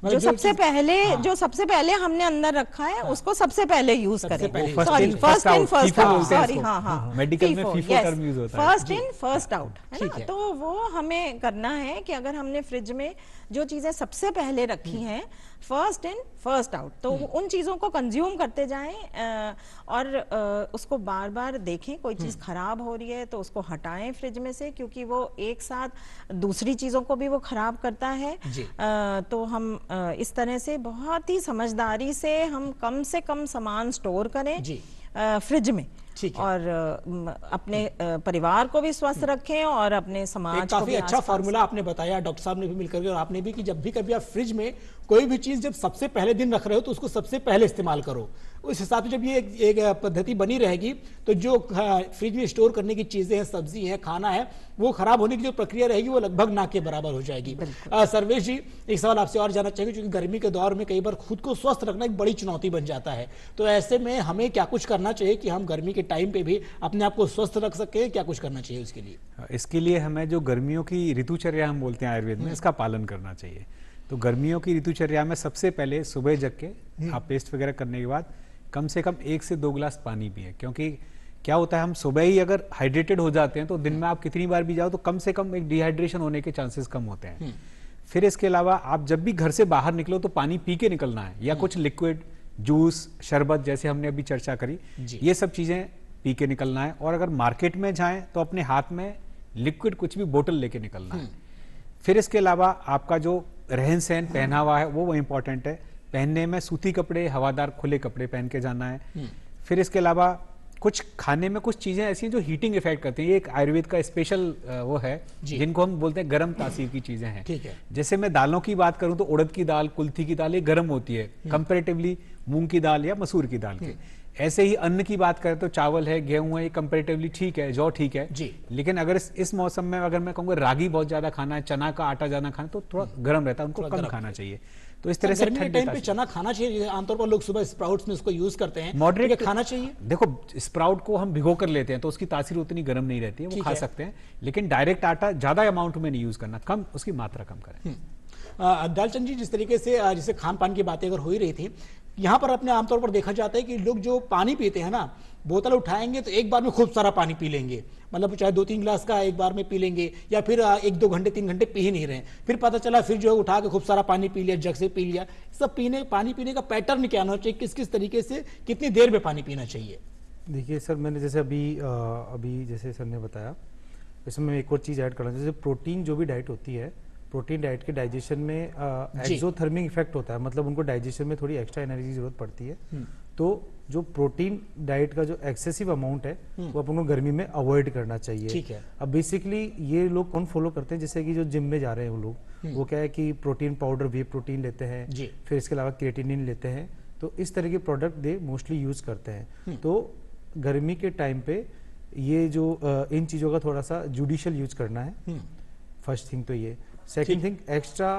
जो सबसे पहले हमने अंदर रखा है उसको सबसे पहले यूज करें। Sorry, first in first out, sorry, हाँ, मेडिकल में फीफो टर्म यूज होता है, फर्स्ट इन फर्स्ट आउट, है ना। तो वो हमें करना है कि अगर हमने फ्रिज में जो चीजें सबसे पहले रखी हैं, फर्स्ट इन फर्स्ट आउट, तो उन चीजों को कंज्यूम करते जाएं और उसको बार बार देखें। कोई चीज खराब हो रही है तो उसको हटाएं फ्रिज में से, क्योंकि वो एक साथ दूसरी चीजों को भी वो खराब करता है। तो हम इस तरह से बहुत ही समझदारी से हम कम से कम सामान स्टोर करें फ्रिज में, और अपने परिवार को भी स्वस्थ रखें और अपने समाज को काफी भी। अच्छा फॉर्मूला आपने बताया डॉक्टर साहब ने भी मिलकर के, और आपने भी, कि जब भी कभी आप फ्रिज में कोई भी चीज जब सबसे पहले दिन रख रहे हो तो उसको सबसे पहले इस्तेमाल करो। उस हिसाब से जब ये एक पद्धति बनी रहेगी तो जो फ्रिज में स्टोर करने की चीजें हैं, सब्जी है, खाना है, वो खराब होने की जो प्रक्रिया रहेगी वो लगभग ना के बराबर हो जाएगी। सर्वेश जी, एक सवाल आपसे और जानना चाहिए, क्योंकि गर्मी के दौर में कई बार खुद को स्वस्थ रखना एक बड़ी चुनौती बन जाता है, तो ऐसे में हमें क्या कुछ करना चाहिए कि हम गर्मी के टाइम पे भी अपने आप को स्वस्थ रख सके? क्या कुछ करना चाहिए उसके लिए? इसके लिए हमें जो गर्मियों की ऋतुचर्या हम बोलते हैं आयुर्वेद में, इसका पालन करना चाहिए। तो गर्मियों की ऋतुचर्या में सबसे पहले सुबह जग के आप पेस्ट वगैरह करने के बाद कम से कम 1 से 2 गिलास पानी पिए, क्योंकि क्या होता है, हम सुबह ही अगर हाइड्रेटेड हो जाते हैं तो दिन में आप कितनी बार भी जाओ तो कम से कम एक डिहाइड्रेशन होने के चांसेस कम होते हैं। फिर इसके अलावा आप जब भी घर से बाहर निकलो तो पानी पी के निकलना है, या कुछ लिक्विड, जूस, शरबत जैसे हमने अभी चर्चा करी, ये सब चीजें पी के निकलना है। और अगर मार्केट में जाएं तो अपने हाथ में लिक्विड कुछ भी बोतल लेके निकलना है। फिर इसके अलावा आपका जो रहन सहन, पहनावा है वो इंपॉर्टेंट है। पहनने में सूती कपड़े, हवादार खुले कपड़े पहन के जाना है। फिर इसके अलावा कुछ खाने में कुछ चीजें ऐसी हैं जो हीटिंग इफेक्ट करती हैं, ये एक आयुर्वेद का स्पेशल वो है जिनको हम बोलते हैं गर्म तासीर की चीजें हैं। ठीक है। जैसे मैं दालों की बात करूं तो उड़द की दाल, कुल्थी की दाल, ये गर्म होती है कंपैरेटिवली मूंग की दाल या मसूर की दाल के। ऐसे ही अन्न की बात करें तो चावल है, गेहूं है, ये कंपैरेटिवली ठीक है, जौ ठीक है जी। लेकिन अगर इस मौसम में अगर मैं कहूँगा रागी बहुत ज्यादा खाना है, चना का आटा ज्यादा खाना, तो थोड़ा गर्म रहता है, उनको कम खाना चाहिए। तो इस तरह से गर्मी के टाइम पे चना खाना चाहिए। आमतौर पर लोग सुबह स्प्राउट्स में उसको यूज करते हैं, मॉडरेट खाना चाहिए। देखो, स्प्राउट को हम भिगो कर लेते हैं तो उसकी तासीर उतनी गर्म नहीं रहती है, वो खा सकते हैं, लेकिन डायरेक्ट आटा ज्यादा अमाउंट में नहीं यूज करना, कम उसकी मात्रा कम करें। दालचंद जी, जिस तरीके से जैसे खान पान की बातें अगर हो ही रही थी, यहाँ पर अपने आमतौर पर देखा जाता है कि लोग जो पानी पीते हैं ना, बोतल उठाएंगे तो एक बार में खूब सारा पानी पी लेंगे, मतलब चाहे 2-3 गिलास का एक बार में पी लेंगे, या फिर 1-2 घंटे 3 घंटे पी ही नहीं रहे, फिर पता चला फिर जो है उठा के खूब सारा पानी पी लिया, जग से पी लिया। सब पानी पीने का पैटर्न क्या होना चाहिए, किस किस तरीके से कितनी देर में पानी पीना चाहिए? देखिए सर, मैंने जैसे अभी जैसे सर ने बताया, इसमें मैं एक और चीज़ ऐड करना, जैसे प्रोटीन जो भी डाइट होती है, प्रोटीन डाइट के डाइजेशन में एक्सोथर्मिक इफेक्ट होता है, मतलब उनको डाइजेशन में थोड़ी एक्स्ट्रा एनर्जी की जरूरत पड़ती है। तो जो प्रोटीन डाइट का जो एक्सेसिव अमाउंट है वो अपन को गर्मी में अवॉइड करना चाहिए। ठीक है। अब बेसिकली ये लोग कौन फॉलो करते हैं, जैसे कि जो जिम में जा रहे हैं वो लोग, वो क्या है कि प्रोटीन पाउडर, वे प्रोटीन लेते हैं, फिर इसके अलावा क्रिएटिनिन लेते हैं, तो इस तरह के प्रोडक्ट दे मोस्टली यूज करते हैं। तो गर्मी के टाइम पे ये जो इन चीजों का थोड़ा सा जुडिशियल यूज करना है, फर्स्ट थिंग तो ये। सेकंड थिंग, एक्स्ट्रा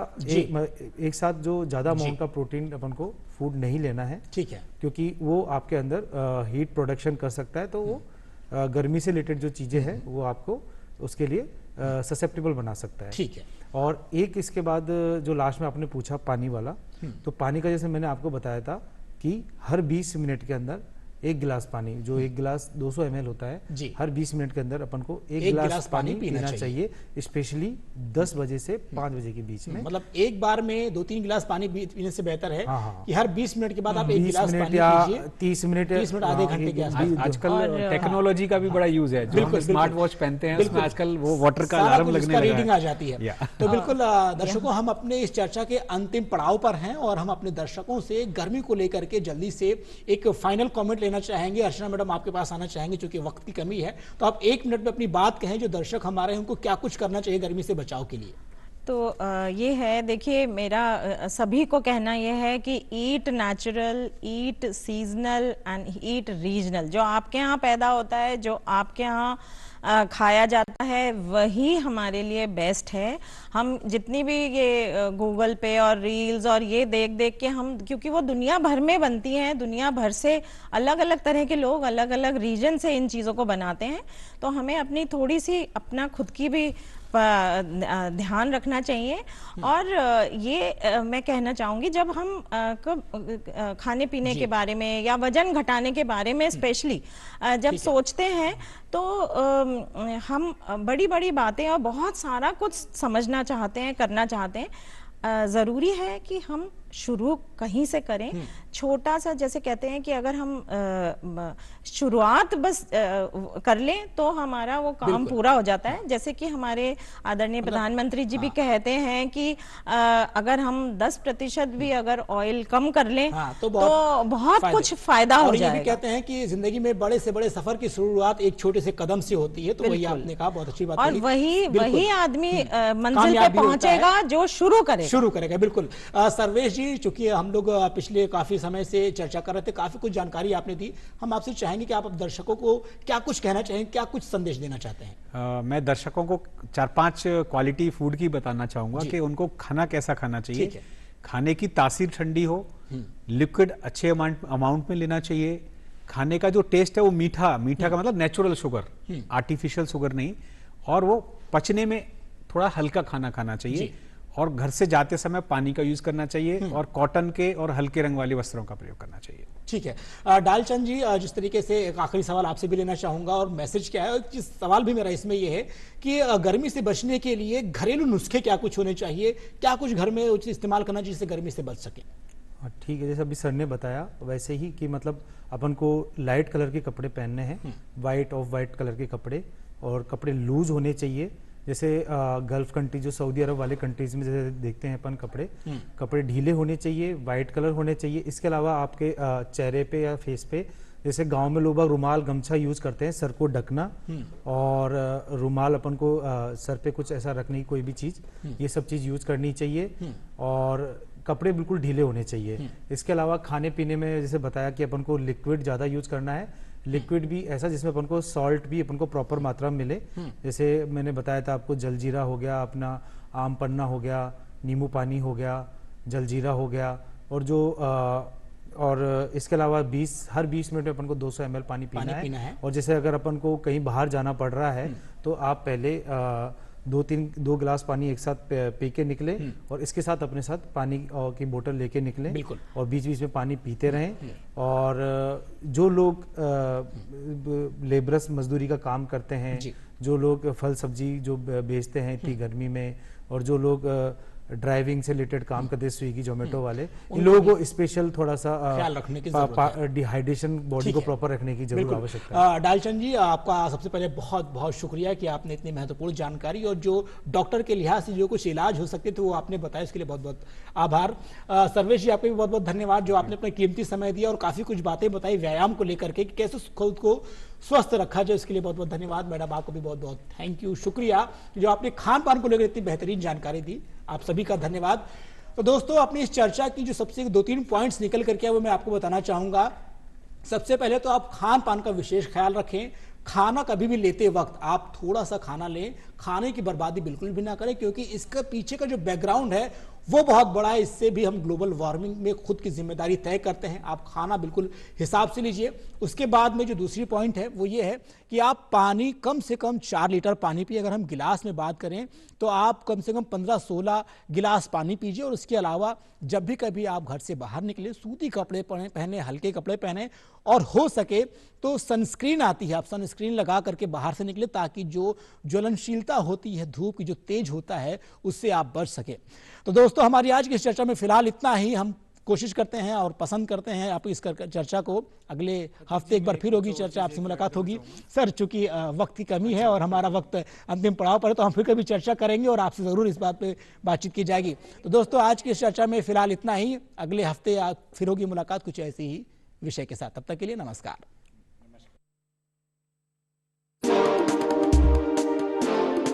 एक साथ जो ज्यादा अमाउंट का प्रोटीन अपन को फूड नहीं लेना है। ठीक है। क्योंकि वो आपके अंदर हीट प्रोडक्शन कर सकता है, तो वो गर्मी से रिलेटेड जो चीजें हैं वो आपको उसके लिए ससेप्टेबल बना सकता है। ठीक है। और एक इसके बाद जो लास्ट में आपने पूछा पानी वाला, तो पानी का जैसे मैंने आपको बताया था कि हर 20 मिनट के अंदर 1 गिलास पानी, जो 1 गिलास 200 ml होता है, हर 20 मिनट के अंदर अपन को 1 गिलास पानी पीना चाहिए, स्पेशली 10 बजे से 5 बजे के बीच में। मतलब एक बार में 2-3 गिलास पानी पीने से बेहतर है कि हर 20 मिनट के बाद आप 1 गिलास पानी पीजिए, 30 मिनट आधे घंटे के आसपास। आजकल टेक्नोलॉजी का भी बड़ा यूज है, जो हम स्मार्ट वॉच पहनते हैं उसमें आजकल वो वाटर का अलार्म लगने लगा है, रीडिंग आ जाती है। तो बिल्कुल दर्शकों, हम अपने इस चर्चा के अंतिम पड़ाव पर हैं और हम अपने दर्शकों से गर्मी को लेकर के जल्दी से एक फाइनल कमेंट लेना चाहेंगे। अर्चना मैडम, आपके पास आना चाहेंगे, क्योंकि वक्त की कमी है, तो आप 1 मिनट में अपनी बात कहें, जो दर्शक हमारे हैं उनको क्या कुछ करना चाहिए गर्मी से बचाव के लिए? तो ये है, देखिए मेरा सभी को कहना ये है कि eat natural, eat seasonal and eat regional. जो आपके यहाँ पैदा होता है, जो आपके यहाँ खाया जाता है, वही हमारे लिए बेस्ट है। हम जितनी भी ये गूगल पे और रील्स और ये देख देख के हम, क्योंकि वो दुनिया भर में बनती हैं, दुनिया भर से अलग अलग तरह के लोग अलग अलग रीजन से इन चीज़ों को बनाते हैं, तो हमें अपनी थोड़ी सी अपना खुद की भी ध्यान रखना चाहिए। और ये मैं कहना चाहूँगी, जब हम खाने पीने के बारे में या वजन घटाने के बारे में स्पेशली जब सोचते हैं, तो हम बड़ी बड़ी बातें और बहुत सारा कुछ समझना चाहते हैं, करना चाहते हैं। ज़रूरी है कि हम शुरू कहीं से करें, छोटा सा, जैसे कहते हैं कि अगर हम शुरुआत बस कर लें तो हमारा वो काम पूरा हो जाता है। जैसे कि हमारे आदरणीय प्रधानमंत्री जी भी कहते हैं कि अगर हम 10% भी अगर ऑयल कम कर लें तो बहुत कुछ फायदा हो जाएगा। ये भी कहते हैं कि जिंदगी में बड़े से बड़े सफर की शुरुआत एक छोटे से कदम से होती है, तो वही आपने कहा, बहुत अच्छी बात। और वही आदमी मंजिल पे पहुंचेगा जो शुरू करेगा। बिल्कुल। सर्वेश जी, चूंकि हम लोग पिछले काफी समय से चर्चा कर रहे थे, काफी कुछ जानकारी आपने दी, हम आपसे चाहेंगे कि आप दर्शकों को क्या कुछ कहना चाहेंगे, क्या कुछ संदेश देना चाहते हैं? मैं दर्शकों को 4-5 क्वालिटी फूड की बताना चाहूंगा कि उनको खाना कैसा खाना चाहिए। खाने की तासीर ठंडी हो, लिक्विड अच्छे अमाउंट में लेना चाहिए, खाने का जो टेस्ट है वो मीठा का मतलब नेचुरल शुगर, आर्टिफिशियल शुगर नहीं, और वो पचने में थोड़ा हल्का खाना खाना चाहिए, और घर से जाते समय पानी का यूज करना चाहिए, और कॉटन के और हल्के रंग वाले वस्त्रों का प्रयोग करना चाहिए। ठीक है। डालचंद जी, जिस तरीके से एक आखिरी सवाल आपसे भी लेना चाहूंगा, और मैसेज क्या है, जिस सवाल भी मेरा इसमें यह है कि गर्मी से बचने के लिए घरेलू नुस्खे क्या कुछ होने चाहिए, क्या कुछ घर में इस्तेमाल करना जिससे गर्मी से बच सके? ठीक है, जैसे अभी सर ने बताया वैसे ही कि मतलब अपन को लाइट कलर के कपड़े पहनने हैं, वाइट ऑफ वाइट कलर के कपड़े, और कपड़े लूज होने चाहिए। जैसे गल्फ कंट्री, जो सऊदी अरब वाले कंट्रीज में जैसे देखते हैं अपन, कपड़े ढीले होने चाहिए, वाइट कलर होने चाहिए। इसके अलावा आपके चेहरे पे या फेस पे, जैसे गांव में लोग रुमाल गमछा यूज करते हैं, सर को ढकना, और रुमाल अपन को सर पे कुछ ऐसा रखने की कोई भी चीज, ये सब चीज यूज करनी चाहिए, और कपड़े बिल्कुल ढीले होने चाहिए। इसके अलावा खाने पीने में जैसे बताया कि अपन को लिक्विड ज्यादा यूज करना है, लिक्विड भी ऐसा जिसमें अपन को सॉल्ट भी अपन को प्रॉपर मात्रा में मिले। जैसे मैंने बताया था आपको, जलजीरा हो गया, अपना आम पन्ना हो गया, नींबू पानी हो गया, जलजीरा हो गया, और जो और इसके अलावा हर 20 मिनट में अपन को 200 ml पानी पीना है। और जैसे अगर अपन को कहीं बाहर जाना पड़ रहा है तो आप पहले 2 गिलास पानी एक साथ पी के निकले, और इसके साथ अपने साथ पानी की बोतल लेके निकले, और बीच बीच में पानी पीते रहें। और जो लोग लेबरस मजदूरी का काम करते हैं, जो लोग फल सब्जी जो बेचते हैं इतनी गर्मी में, और जो लोग ड्राइविंग से रिलेटेड काम करते हैं, स्विगी जोमेटो वाले, इन लोगों को स्पेशल थोड़ा सा ख्याल रखने की जरूरत है, डिहाइड्रेशन बॉडी को प्रॉपर रखने की जरूर आवश्यकता है। डालचंद जी, आपका सबसे पहले बहुत बहुत शुक्रिया कि आपने इतनी महत्वपूर्ण जानकारी, और जो डॉक्टर के लिहाज से जो कुछ इलाज हो सकते थे वो आपने बताया, इसके लिए बहुत बहुत आभार। सर्वेश जी, आपको भी बहुत बहुत धन्यवाद, जो आपने अपना कीमती समय दिया और काफी कुछ बातें बताई व्यायाम को लेकर के, कैसे खुद को स्वस्थ रखा जाए, इसके लिए बहुत बहुत धन्यवाद। मैडम, आपको भी बहुत बहुत थैंक यू, शुक्रिया, जो आपने खान पान को लेकर इतनी बेहतरीन जानकारी दी, आप सभी का धन्यवाद। तो दोस्तों, अपनी इस चर्चा की जो सबसे 2-3 पॉइंट्स निकल करके आए वो मैं आपको बताना चाहूंगा। सबसे पहले तो आप खान पान का विशेष ख्याल रखें। खाना कभी भी लेते वक्त आप थोड़ा सा खाना लें, खाने की बर्बादी बिल्कुल भी ना करें, क्योंकि इसका पीछे का जो बैकग्राउंड है वो बहुत बड़ा है। इससे भी हम ग्लोबल वार्मिंग में खुद की जिम्मेदारी तय करते हैं। आप खाना बिल्कुल हिसाब से लीजिए। उसके बाद में जो दूसरी पॉइंट है वो ये है कि आप पानी कम से कम 4 लीटर पानी पिए। अगर हम गिलास में बात करें तो आप कम से कम 15-16 गिलास पानी पीजिए। और उसके अलावा जब भी कभी आप घर से बाहर निकले, सूती कपड़े पहने, हल्के कपड़े पहने, और हो सके तो सनस्क्रीन आती है, आप सनस्क्रीन लगा करके बाहर से निकले, ताकि जो ज्वलनशीलता होती है, धूप की जो तेज होता है, उससे आप बच सके। तो दोस्तों, हमारी आज की इस चर्चा में फिलहाल इतना ही। हम कोशिश करते हैं और पसंद करते हैं आप इस चर्चा को। अगले हफ्ते एक बार फिर होगी चर्चा, आपसे मुलाकात होगी। सर, चूंकि वक्त की कमी है और हमारा वक्त अंतिम पड़ाव पर है, तो हम फिर कभी चर्चा करेंगे और आपसे जरूर इस बात पे बातचीत की जाएगी। तो दोस्तों, आज की इस चर्चा में फिलहाल इतना ही। अगले हफ्ते फिर होगी मुलाकात कुछ ऐसे ही विषय के साथ। तब तक के लिए नमस्कार।